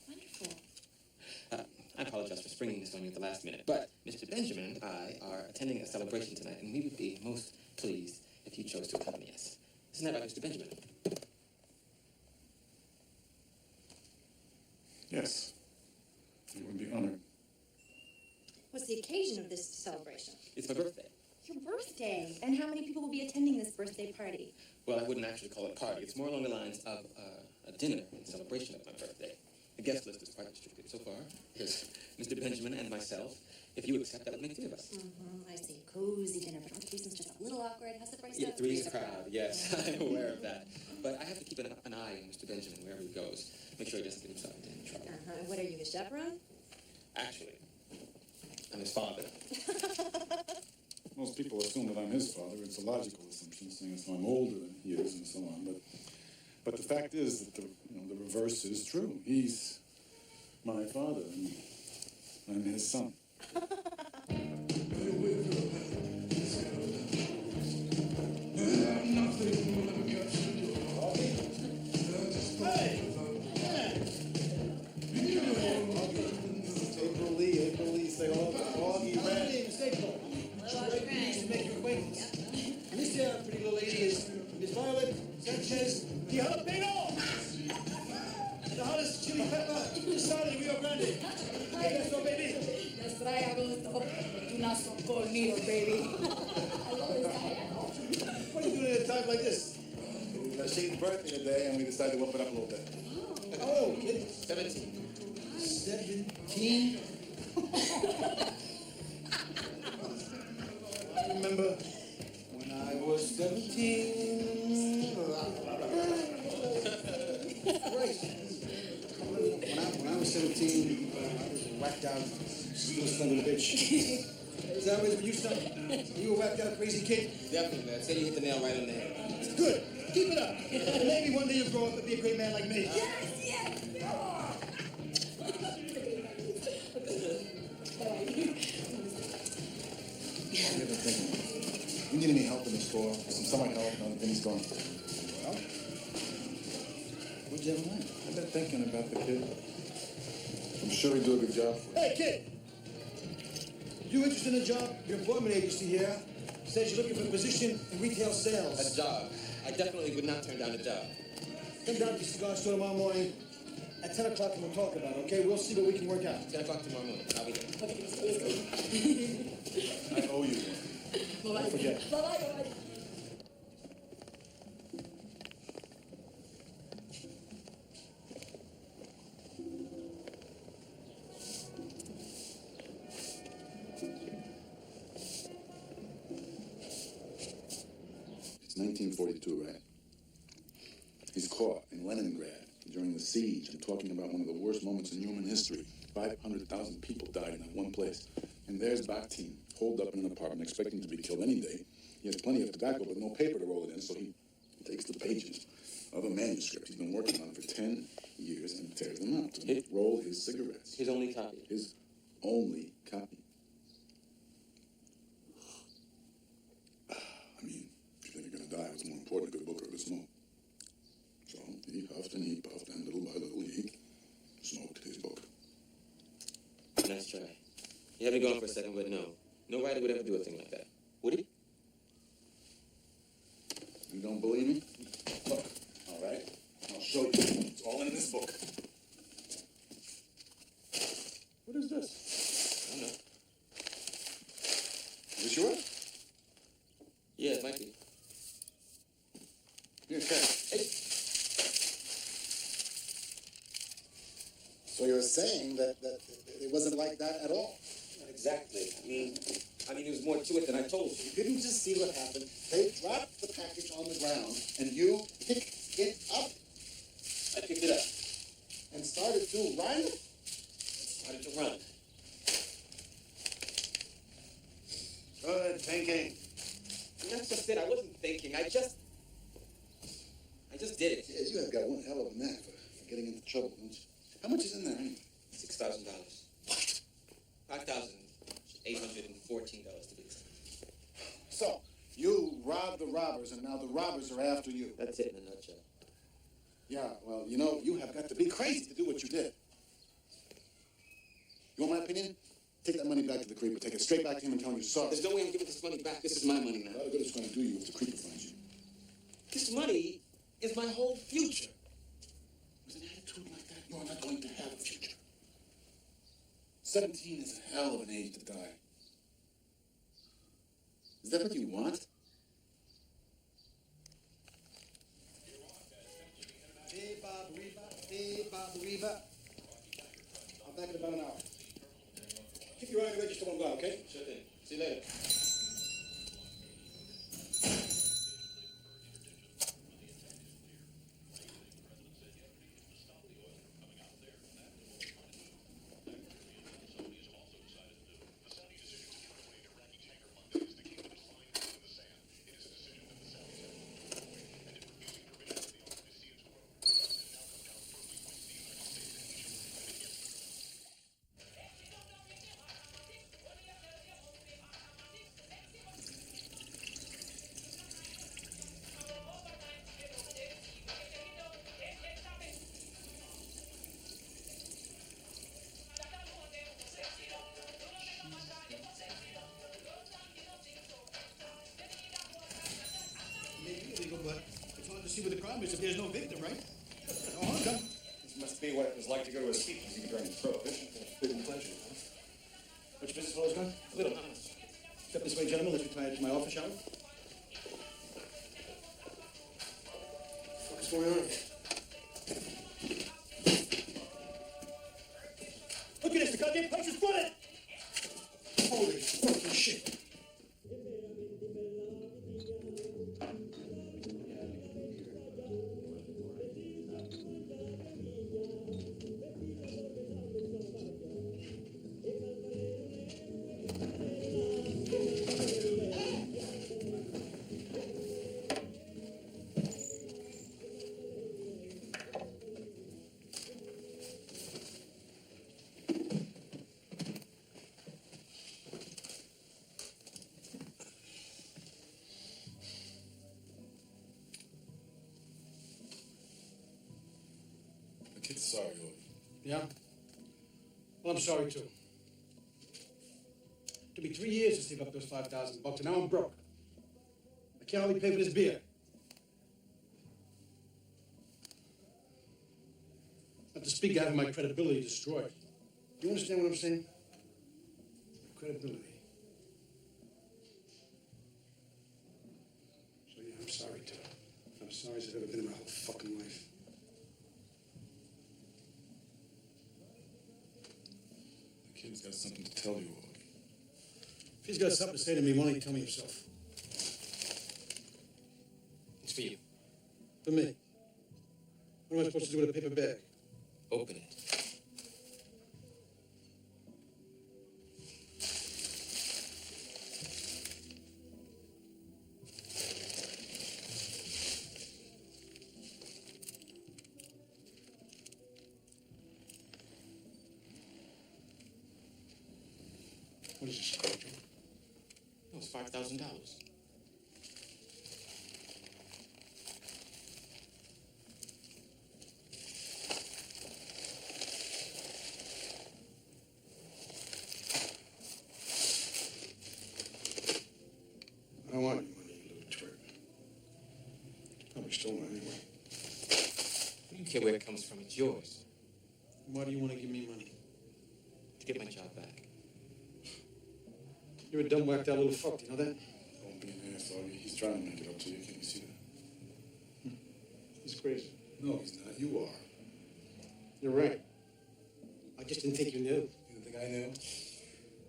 Wonderful. I apologize for springing this on you at the last minute, but Mr. Benjamin and I are attending a celebration tonight, and we would be most pleased if you chose to accompany us. Isn't that right, Mr. Benjamin? yes. I would be honored. What's the occasion of this celebration? It's my birthday. Your birthday? birthday. And how many people will be attending this birthday party? Well, I wouldn't actually call it a party. It's more along the lines of a dinner in celebration of my birthday. The guest list is quite restricted so far. There's Mr. Benjamin and myself. If you accept, that would make 3 of us. I see. Cozy dinner, but aren't reasons just a little awkward? How's the price? Yeah, 3 is a crowd, yes. I'm aware of that. But I have to keep an eye on Mr. Benjamin wherever he goes. Make sure he doesn't get himself into any trouble. What are you, the chaperone? Actually, I'm his father. Most people assume that I'm his father. It's a logical assumption, seeing as though I'm older than he is and so on. But the fact is that the reverse is true. He's my father, and I'm his son. April Lee, say all the red. My name is April. Pleased to make your acquaintance. And this pretty little lady is Miss Violet Sanchez the Jalapeno. The hottest chili pepper this side of the Rio Grande. Hey, that's all, baby. That's what I have to not so conmigo, baby. I love this guy. What are you doing at a time like this? It was Shane's birthday today, and we decided to whip it up a little bit. Oh, kid. 17. 17? I remember when I was 17. Christ. When I was 17, I was whacked out, little son of a bitch. Is that always what you son? You a whacked out crazy kid? Definitely, man. Say you hit the nail right on the head. Good. Keep it up. And maybe one day you'll grow up and be a great man like me. Yes. I've been thinking, you need any help in the store? Some summer help, and things going. Well, what'd you have in mind? I've been thinking about the kid. I'm sure he'd do a good job for you. Hey, kid! You interested in a job? Your employment agency here says you're looking for a position in retail sales. A job. I definitely would not turn down a job. Come down to the cigar store tomorrow morning at 10 o'clock and we'll talk about it, okay? We'll see what we can work out. 10 o'clock tomorrow morning. I'll be there. I owe you one. Bye-bye. Don't forget. Bye-bye. It's 1942, right? He's caught in Leningrad during the siege. I'm talking about one of the worst moments in human history. 500,000 people died in that one place. And there's Bakhtin, holed up in an apartment, expecting to be killed any day. He has plenty of tobacco, but no paper to roll it in, so he takes the pages of a manuscript he's been working on for 10 years and tears them out to roll his cigarettes. His only copy. His only copy. I mean, if you think you're going to die, what's more important, a good book or a good smoke? So he puffed, and little by little he smoked his book. Nice try. You had me going for a second, but no. No writer would ever do a thing like that. Would he? You don't believe me? Look, all right? I'll show you. It's all in this book. What is this? I don't know. Is this yours? Yeah, it might be. Here, check. Hey. So you're saying that it wasn't like that at all? Not exactly. I mean, there was more to it than I told you. You didn't just see what happened. They dropped the package on the ground, and you picked it up I picked it up. and started to run? Started to run. Good thinking. And that's just it. I wasn't thinking. I just did it. Yeah, you have got one hell of a knack for getting into trouble, don't you? How much is in there anyway? $6,000. What? $5,814 to be exact. So, you robbed the robbers, and now the robbers are after you. That's it in a nutshell. Yeah, well, you know, you have got to be crazy to do what you did. You want my opinion? Take that money back to the creeper. Take it straight back to him and tell him you're sorry. There's no way I'm giving this money back. This is my money now. How good it's going to do you if the creeper finds you. This money is my whole future. With an attitude like that, you're not going to have a future. 17 is a hell of an age to die. Is that what you want? Hey, Bob Reba. Hey, Bob Reba. I'll back in about an hour. Keep your eye on the register when I'm gone, okay? Sure thing. See you later. Maybe illegal, but it's hard to see what the crime is if there's no victim, right? No harm done. This must be what it was like to go to a speakeasy during Prohibition. Big pleasure, huh? What's your business fellows gone? A little, huh? Step this way, gentlemen. Let's retire to my office, shall we? What's going on? Look at this, the goddamn place is flooded! Holy fucking shit. The kid's sorry, Lord. Yeah? Well, I'm sorry, too. It took me 3 years to save up those $5,000, and now I'm broke. I can't hardly pay for this beer. Not to speak out of my credibility destroyed. You understand what I'm saying? Credibility. So, yeah, I'm sorry, too. I'm sorry as I've ever been in my whole fucking life. The kid's got something to tell you, Lord. If he's got something to say to me, why don't he tell me himself? It's for you. For me. What am I supposed to do with a paper bag? Open it. What is this, cordial? That was $5,000. I don't want your money, you little twerp. Probably stole mine anyway. I don't care where it comes from. It's yours. Why do you want to give me money? To get my job back. You're a dumb, whacked out little fuck, do you know that? Don't be an ass, Augie. He's trying to make it up to you. Can't you see that? He's crazy. No, he's not. You are. You're right. I just didn't think you knew. You didn't think I knew?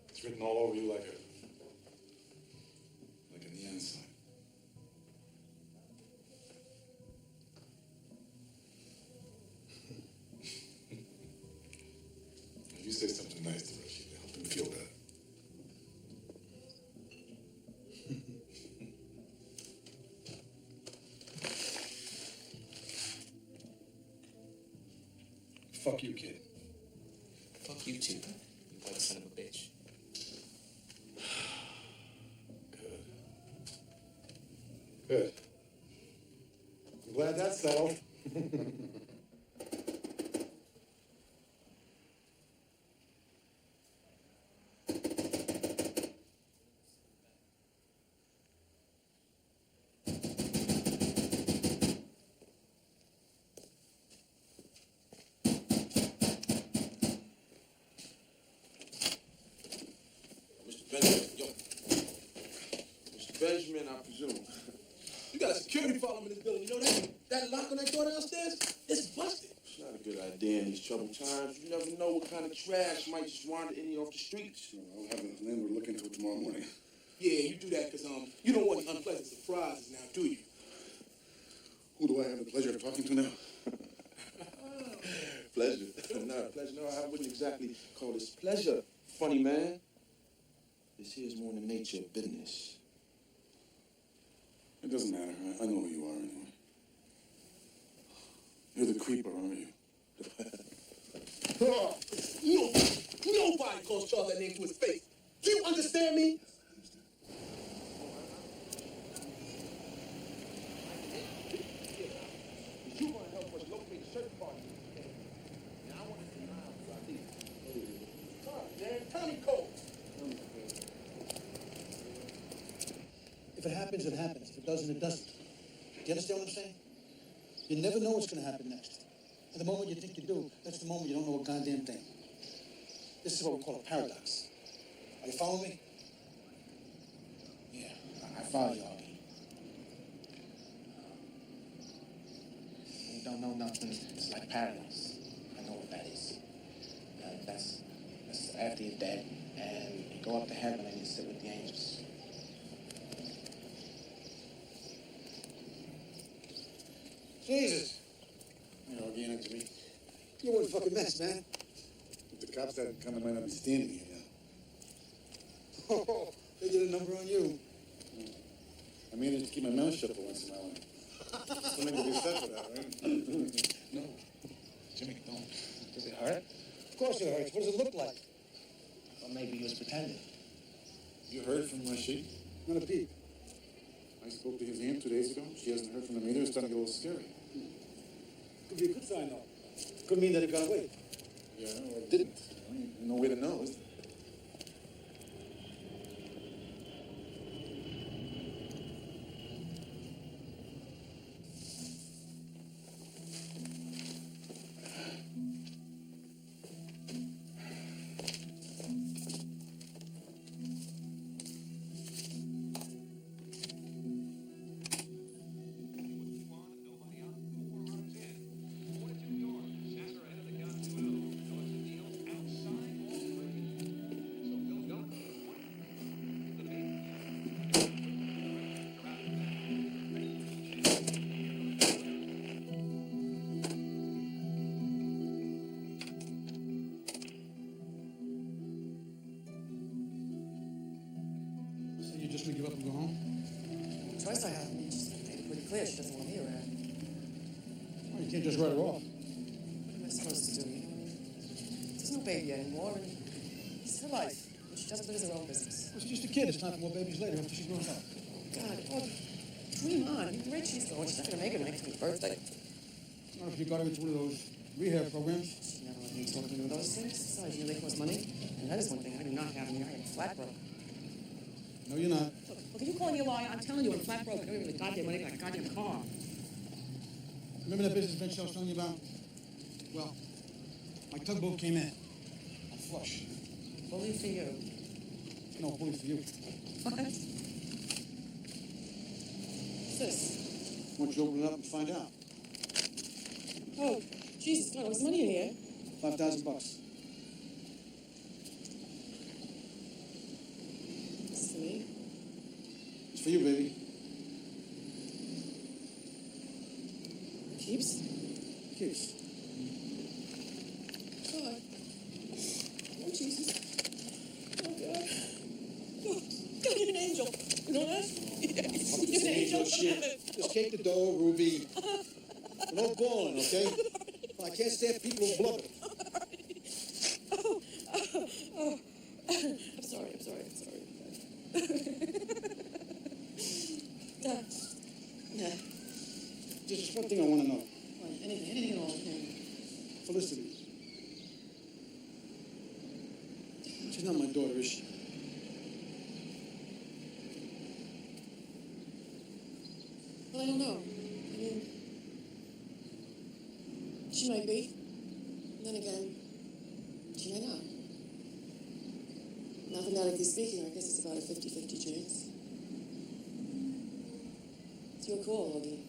It's written all over you like a neon sign. If you say something nice to Rashid, help him feel better. Fuck you, kid. Fuck you too, you white son of a bitch. Good. I'm glad that's settled. Joe. You got a security problem in this building. You know that? That lock on that door downstairs? It's busted. It's not a good idea in these troubled times. You never know what kind of trash might just wander in here off the streets. I'll have the landlord look into it tomorrow morning. Yeah, you do that because you don't want unpleasant surprises now, do you? Who do I have the pleasure of talking to now? Pleasure. No, pleasure. No, I wouldn't exactly call this pleasure, funny man. This here's more in the nature of business. It doesn't matter. I know who you are anyway. You're the creeper, aren't you? Nobody calls Charles that name to his face. Do you understand me? You want to help us locate a certain party. Now, I want to see how I think. Tommy Cole. If it happens, it happens. If it doesn't, it doesn't. Do you understand what I'm saying? You never know what's going to happen next. And the moment you think you do, that's the moment you don't know a goddamn thing. This is what we call a paradox. Are you following me? Yeah, I follow you, Augie. You don't know nothing. It's like paradise. I know what that is. That's after you're dead, and you go up to heaven and you sit with the angels. Jesus. You know, again, to me. You're one fucking mess, man. If the cops hadn't come, I might not be standing here now. Oh, they did a number on you. I managed to keep my mouth shut for once in my life. Something to be said for that, right? No. Jimmy, don't. Does it hurt? Of course it hurts. What does it look like? Or maybe you was pretending. You heard from my sheep? Not a peep. I spoke to his aunt 2 days ago. She hasn't heard from him either. It's starting to get a little scary. Could be a good sign, though. Could mean that it got away. Yeah, or it didn't. No way to know, is there? So you just gonna give up and go home? Choice I have. I mean, she's made it pretty clear she doesn't want me around. Well, you can't just write her off. What am I supposed to do? You know? There's no baby anymore, and it's her life. And she doesn't lose her own business. Well, she's just a kid. It's time for more babies later after she's grown up. God, oh, dream on. You're rich, she's going. She's not going to make it her 19th birthday. Not if you got her into one of those rehab programs. She never let me talk into those things. Besides, you know, they cost money. And that is one thing I do not have. I mean, I am flat broke. No, you're not. Look, if you call me a liar, I'm telling you, I'm flat broke. I don't even have the goddamn money like a goddamn car. Remember that business venture I was telling you about? Well, my tugboat came in. I'm flush. Bully for you. No, bully for you. What? What's this? Why don't you open it up and find out? Oh, Jesus, God, there's money in here. $5,000. This is for me. It's for you, baby. Keeps? Keeps. God. Oh, Jesus. Oh, God. Oh, God, you're an angel. You know that? You're an angel. Just take the dough, Ruby. We're not balling, okay? I can't stand people who blubber. Oh. I'm sorry. Yeah. Just one thing I want to know. Well, anything at all. Yeah. Felicity. She's not my daughter, is she? Well, I don't know. I mean, she might be. And then again, she may not. Mathematically speaking, I guess it's about a 50-50 chance. It's your call, Augie.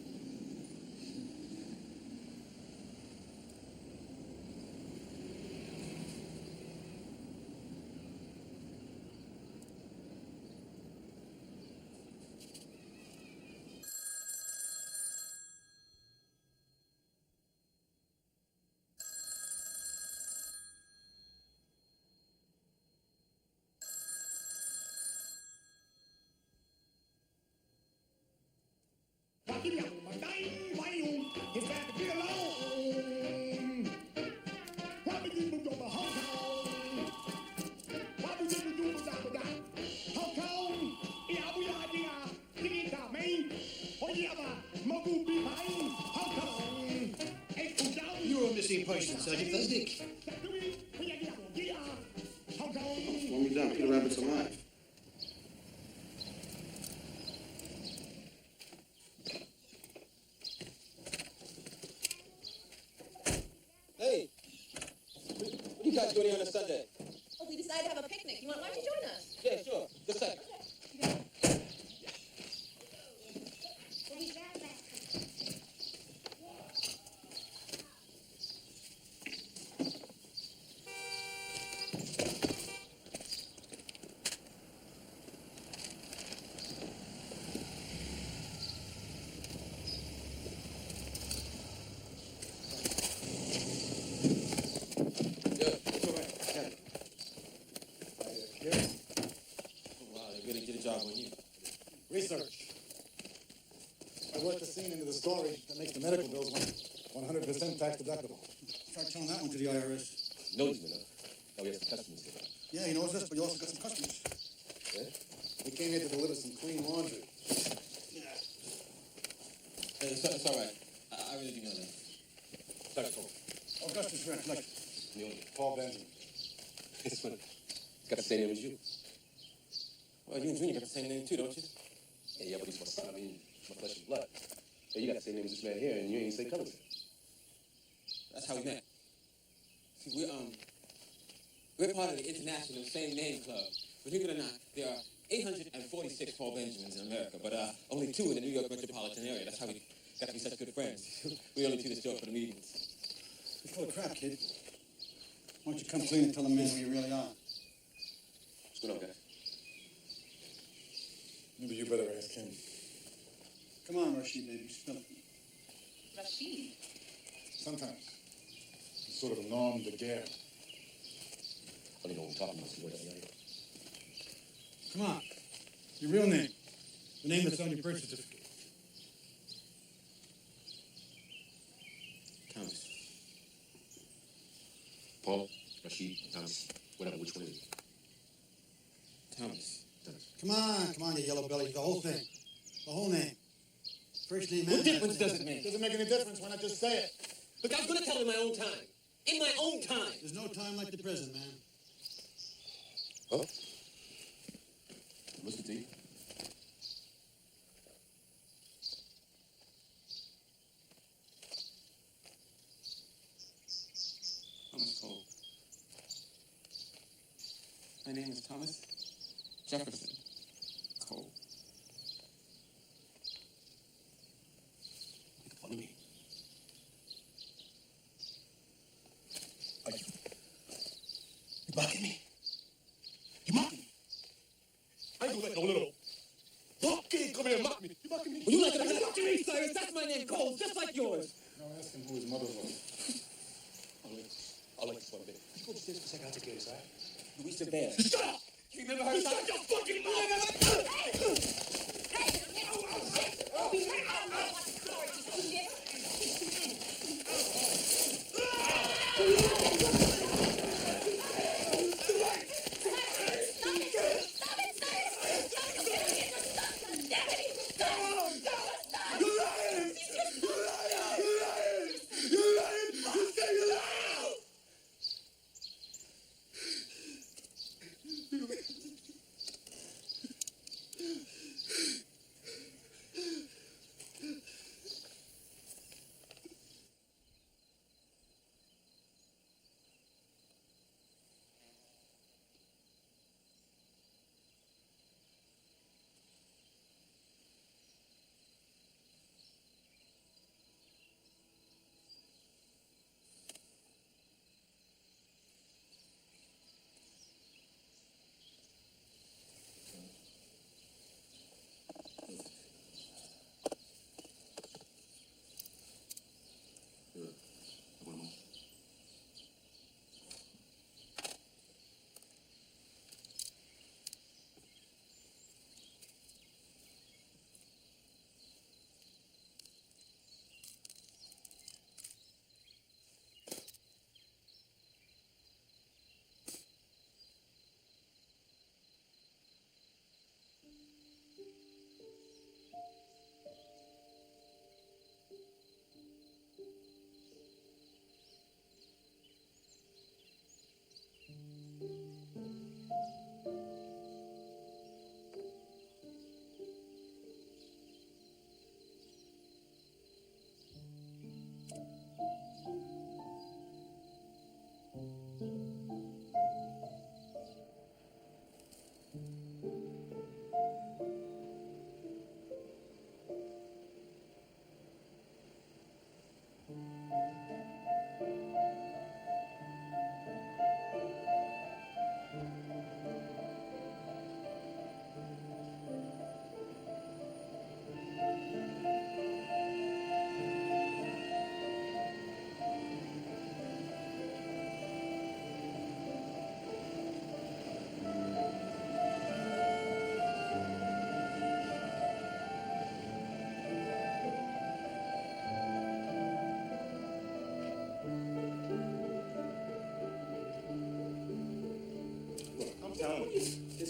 You're a missing person, Sergeant Fezzik. Slow me down. Peter Rabbit's alive. Hey, what are you guys doing here on a Sunday? Oh, we decided to have a picnic. Why don't you join us? Yeah, sure. Just a second. Research. I worked the scene into the story that makes the medical bills 100% tax deductible. Try telling that one to the IRS. Knows me enough. Oh, he has some customers here. Yeah, he knows this, but he also got some customers. Yeah? We came here to deliver some clean laundry. Yeah. Hey, it's all right. I really do know that. Dr. Cole. Augustus Rent, like. Paul Benjamin. This one. He's got the same name as you. Well, you and Junior got the same name too, don't you? Yeah, but he's my son. I mean, my flesh and blood. Hey, you got the same name as this man here, and you ain't say colors. That's how we met. See, we're part of the International Same Name Club. Believe it or not, there are 846 Paul Benjamins in America, but only 2 in the New York metropolitan area. That's how we got to be such good friends. We only see the show for the meetings. You're full of crap, kid. Why don't you come clean and tell the man who you really are? What's going on, guys? Maybe you better ask him. Come on, Rashid, baby. Spill it. Rashid. Sometimes. It's sort of a nom de guerre. I don't know what we're talking about. See what that Come on. Your real name. The name that's on your birth certificate. Thomas. Paul, Rashid, Thomas, whatever, which one is it? Thomas. Come on, you yellow belly. The whole thing. The whole name. First name. What difference does it make? Doesn't make any difference. Why not just say it? Look, I was going to tell him in my own time. In my own time. There's no time like the present, man. Oh? Listen to you. Thomas Cole. My name is Thomas Jefferson Cole. Make fun of me. Are you mocking me? You mocking me? I ain't gonna let no little punk kid come here and mock me. You mocking me? Well, you like it? Talk to me, Cyrus. That's my name, Cole, just like yours. No, ask him who his mother was. I'll let this one bit. You go upstairs for a second. I'll take care of this, all right? Luis de Bear. Shut up! You remember her? Shut your fucking mouth!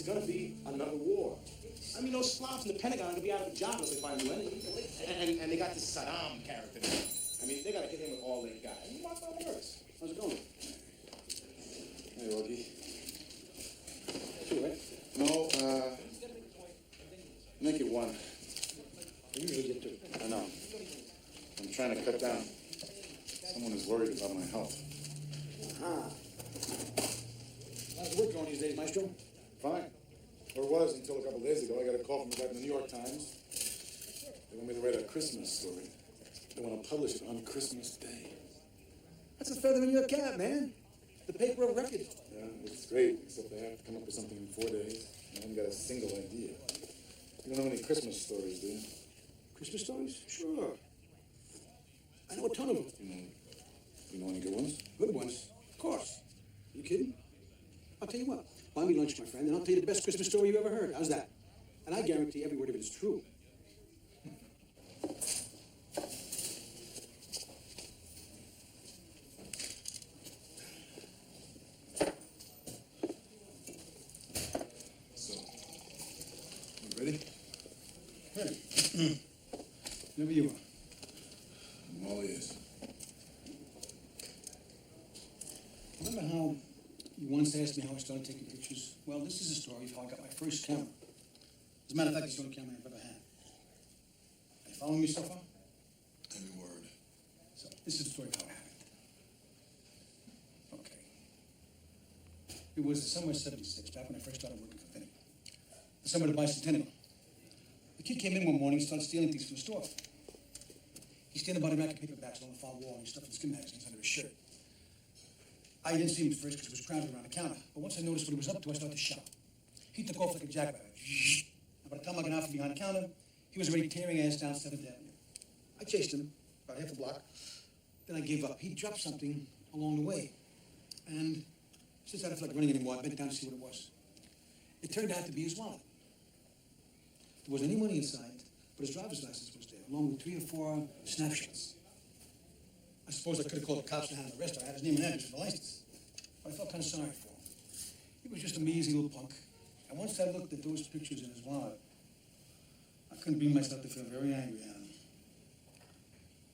gonna be another war. I mean, those slobs in the Pentagon are gonna be out of a job if they find a new enemy. And they got this Saddam character now. I mean, they gotta hit him with all they got. I mean, watch how it works. How's it going? Hey, Augie. Two, right? No, make it one. I usually get two. I know. I'm trying to cut down. Someone is worried about my health. Uh-huh. How's the work going these days, Maestro? Fine. Or was until a couple days ago. I got a call from the guy from the New York Times. They want me to write a Christmas story. They want to publish it on Christmas Day. That's a feather in your cap, man. The paper of record. Yeah, it's great, except they have to come up with something in 4 days. I haven't got a single idea. You don't know any Christmas stories, do you? Christmas stories? Sure. I know a ton of them. You know any good ones? Good ones? Of course. You kidding? I'll tell you what. Buy me lunch, my friend, and I'll tell you the best Christmas story you ever heard. How's that? And I guarantee every word of it is true. So, you ready? Ready. Whenever you are. I'm all ears. Remember how you once asked me how I started taking pictures? Well, this is a story of how I got my first camera. As a matter of fact, it's the only camera I've ever had. Are you following me so far? Every word. So, this is the story of how it happened. Okay. It was the summer of '76, back when I first started working for Vinny. The summer of the bicentennial. The kid came in one morning and started stealing things from the store. He's standing by the rack of paperbacks on the far wall, and he's stuffing skin magazines under his shirt. I didn't see him at first because it was crowded around the counter, but once I noticed what he was up to, I started to shout. He took off like a jackrabbit. And by the time I got out from behind the counter, he was already tearing ass down 7th Avenue. I chased him about half a block. Then I gave up. He dropped something along the way. And since I didn't feel like running anymore, I bent down to see what it was. It turned out to be his wallet. There wasn't any money inside, but his driver's license was there, along with 3 or 4 snapshots. I suppose I could have called the cops and had him arrested. I had his name and address for the license. But I felt kind of sorry for him. He was just a measly little punk. And once I looked at those pictures in his wallet, I couldn't bring myself to feel very angry at him.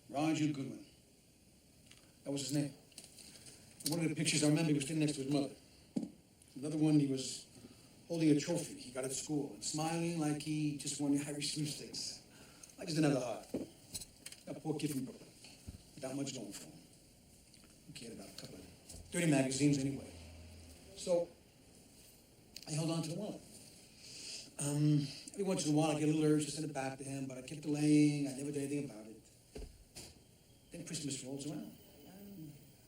Roger Goodwin. That was his name. One of the pictures I remember, he was standing next to his mother. Another one, he was holding a trophy he got at school and smiling like he just won the Irish sweepstakes. I just didn't have the heart. That poor kid from Brooklyn. Without much going for him. Who cared about a couple of dirty magazines anyway? So, I held on to the wallet. Every once in a while, I get a little urge to send it back to him, but I kept delaying. I never did anything about it. Then Christmas rolls around.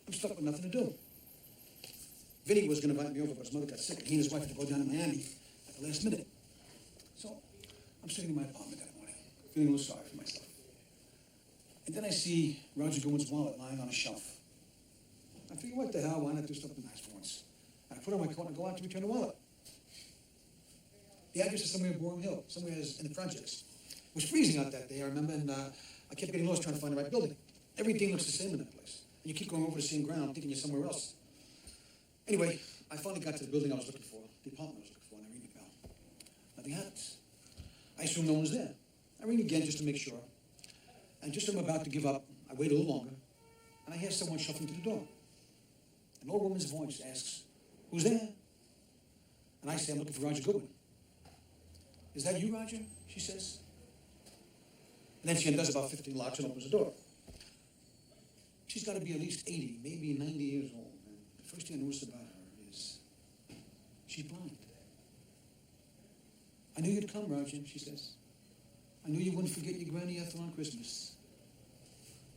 I'm stuck with nothing to do. Vinny was going to invite me over, but his mother got sick, and he and his wife had to go down to Miami at the last minute. So, I'm sitting in my apartment that morning, feeling a little sorry for myself. And then I see Roger Goodwin's wallet lying on a shelf. I figure, what the hell, why not do something nice for once? And I put on my coat and go out to return the wallet. The address is somewhere in Borum Hill, somewhere in the projects. It was freezing out that day, I remember, and I kept getting lost trying to find the right building. Everything looks the same in that place. And you keep going over the same ground, thinking you're somewhere else. Anyway, I finally got to the building I was looking for, the apartment I was looking for, and I ring the bell. Nothing happens. I assume no one's there. I ring again just to make sure. And just as I'm about to give up, I wait a little longer, and I hear someone shuffling to the door. An old woman's voice asks, "Who's there?" And I say, "I'm looking for Roger Goodwin." "Is that you, Roger?" she says. And then she undoes about 15 locks and opens the door. She's got to be at least 80, maybe 90 years old. And the first thing I noticed about her is she's blind. "I knew you'd come, Roger," she says. "I knew you wouldn't forget your Granny Ethel on Christmas."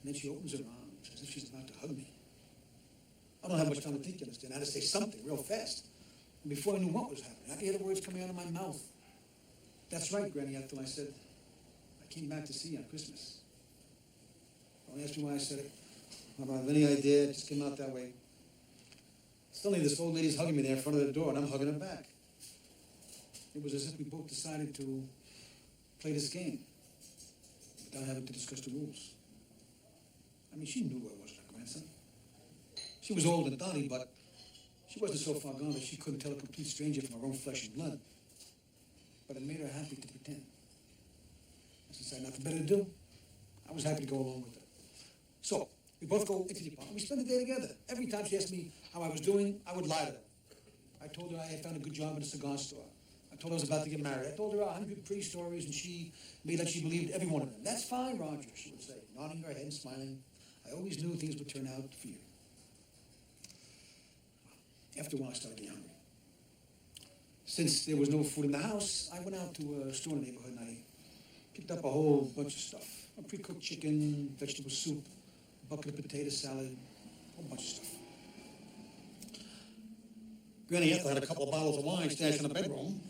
And then she opens her arms as if she's about to hug me. I don't have much time to think, you understand. I had to say something real fast. And before I knew what was happening, I could hear the words coming out of my mouth. "That's right, Granny Ethel," I said. "I came back to see you on Christmas." Don't ask me why I said it. I don't have any idea. It just came out that way. Suddenly, this old lady's hugging me there in front of the door, and I'm hugging her back. It was as if we both decided to play this game without having to discuss the rules. I mean, she knew I wasn't her grandson. She was old and dotty, but she wasn't so far gone that she couldn't tell a complete stranger from her own flesh and blood but it made her happy to pretend. Since I had nothing better to do, I was happy to go along with her. So, we both go into the apartment. We spend the day together. Every time she asked me how I was doing, I would lie to her. I told her I had found a good job at a cigar store. I told her I was about to get married. I told her 100 pretty stories, and she made like she believed every one of them. That's fine, Roger, she would say, nodding her head and smiling. I always knew things would turn out for you. After a while, I started getting hungry. Since there was no food in the house, I went out to a store in the neighborhood, and I picked up a whole bunch of stuff. A pre-cooked chicken, vegetable soup, a bucket of potato salad, a whole bunch of stuff. Granny Ethel had a couple of bottles of wine stashed in the bedroom.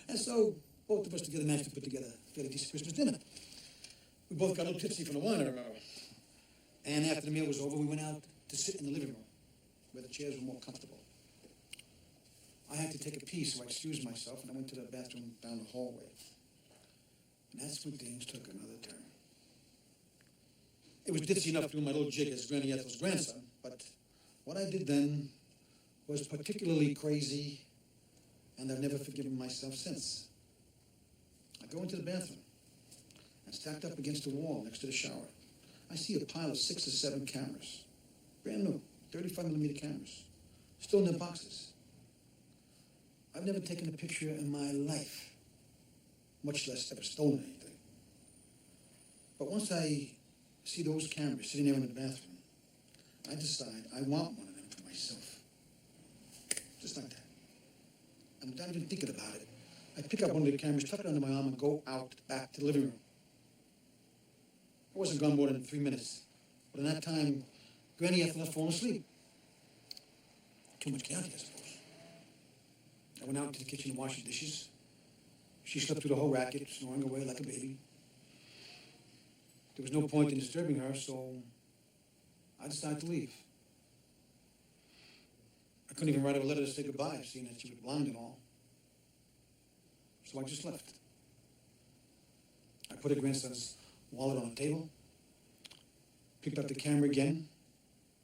And so, both of us together managed to put together a fairly decent Christmas dinner. We both got a little tipsy from the wine, I remember. And after the meal was over, we went out to sit in the living room, where the chairs were more comfortable. I had to take a pee, so I excused myself, and I went to the bathroom down the hallway. And that's when things took another turn. It was ditzy enough doing my little jig as Granny Ethel's grandson, but what I did then was particularly crazy, and I've never forgiven myself since. I go into the bathroom, and stacked up against the wall next to the shower, I see a pile of 6 or 7 cameras. Brand new, 35mm cameras, still in their boxes. I've never taken a picture in my life, much less ever stolen anything. But once I see those cameras sitting there in the bathroom, I decide I want one of them for myself. Just like that. And without even thinking about it, I pick up one of the cameras, tuck it under my arm, and go out back to the living room. I wasn't gone more than 3 minutes, but in that time, Granny Ethel had fallen asleep. Too much counting, I suppose. I went out into the kitchen to wash the dishes. She slept through the whole racket, snoring away like a baby. There was no point in disturbing her, so I decided to leave. I couldn't even write her a letter to say goodbye, seeing that she was blind and all. So I just left. I put her grandson's wallet on the table, picked up the camera again,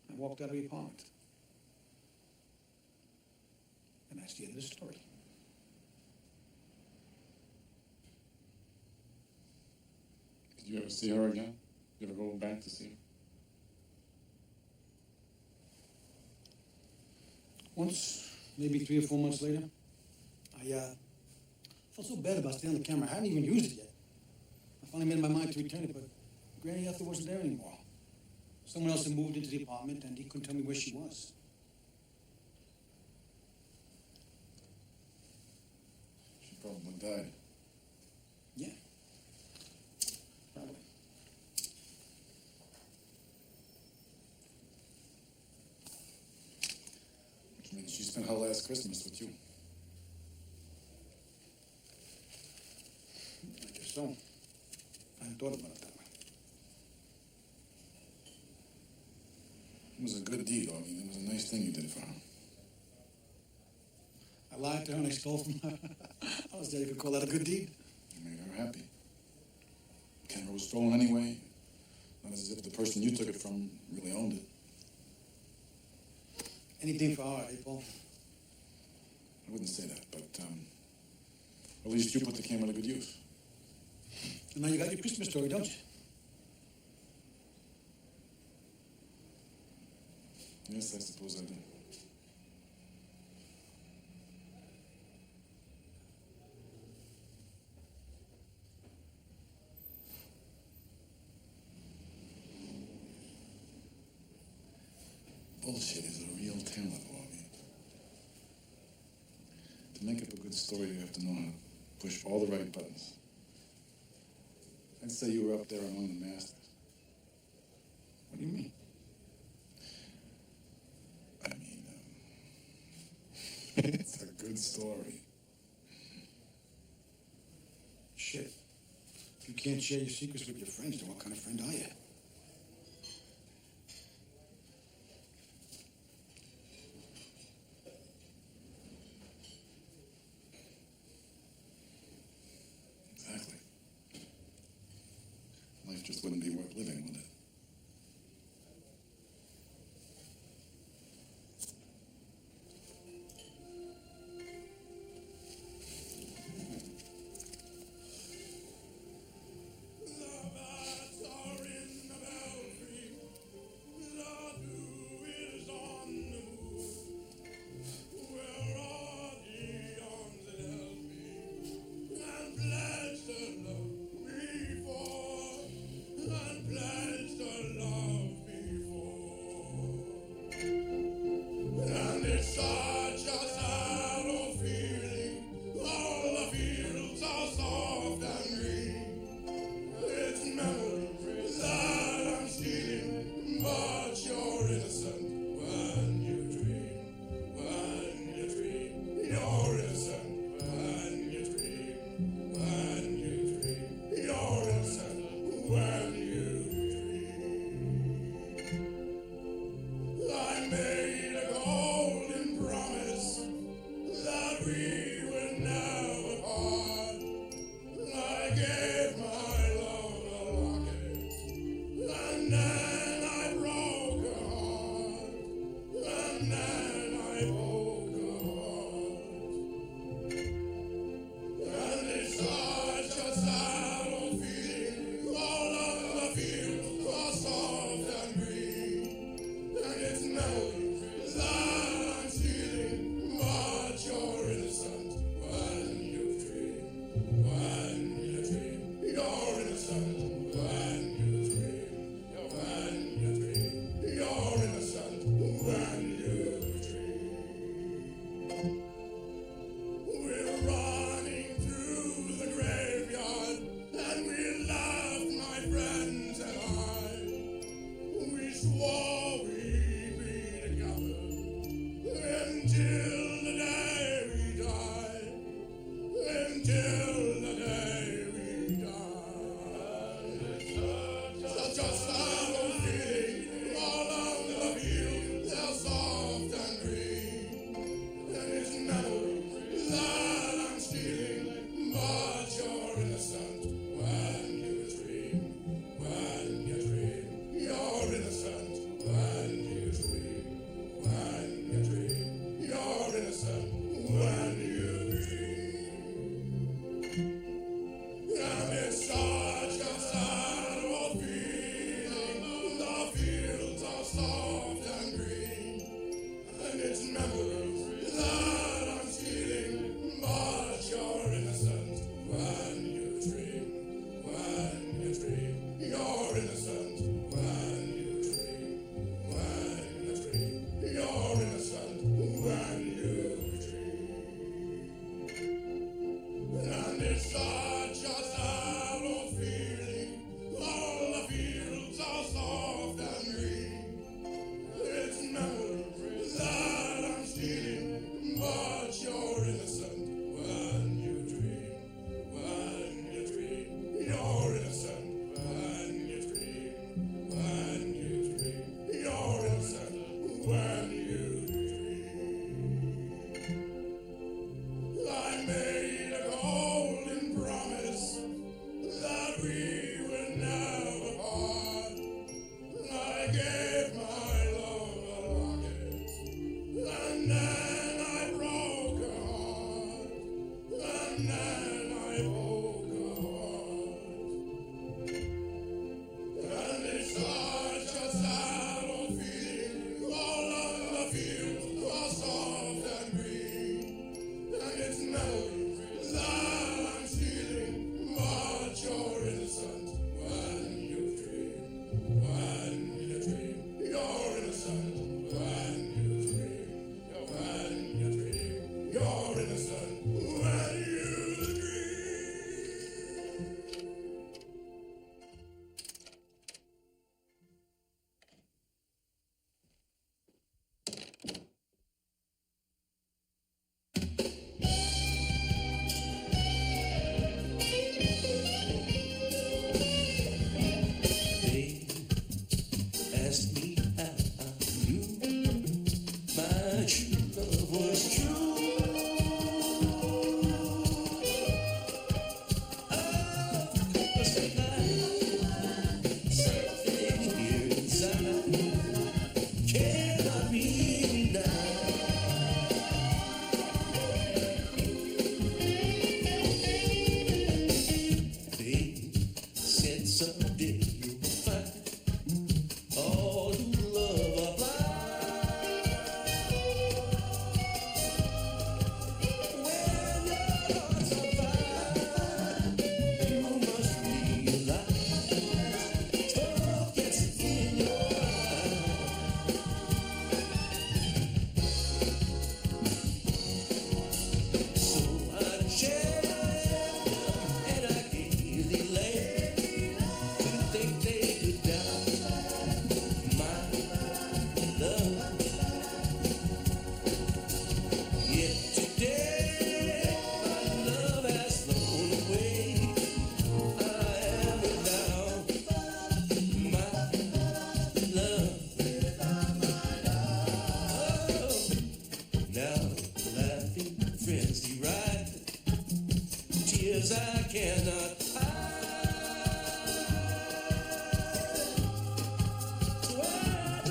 and walked out of the apartment. And that's the end of the story. Did you ever see her again? You ever go back to see her? Once, maybe 3 or 4 months later, I felt so bad about stealing the camera. I hadn't even used it yet. I finally made up my mind to return it, but Granny Ethel wasn't there anymore. Someone else had moved into the apartment, and he couldn't tell me where she was. She probably died. Yeah. Probably. Which means she spent her last Christmas with you. I guess so. I hadn't thought about it that way. It was a good deed, Augie. It was a nice thing you did for her. I lied to her and I stole from her. I was there, you could call that a good deed. You made her happy. The camera was stolen anyway. Not as if the person you took it from really owned it. Anything for art, eh, Paul? I wouldn't say that, but at least you put the camera to good use. And now you got your Christmas story, don't you? Yes, I suppose I do. Bullshit is a real talent, Augie. To make up a good story, you have to know how to push all the right buttons. I'd say you were up there among the masters. What do you mean? I mean, it's a good story. Shit. If you can't share your secrets with your friends, then what kind of friend are you? Exactly. Life just wouldn't be worth living, would it?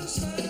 Side.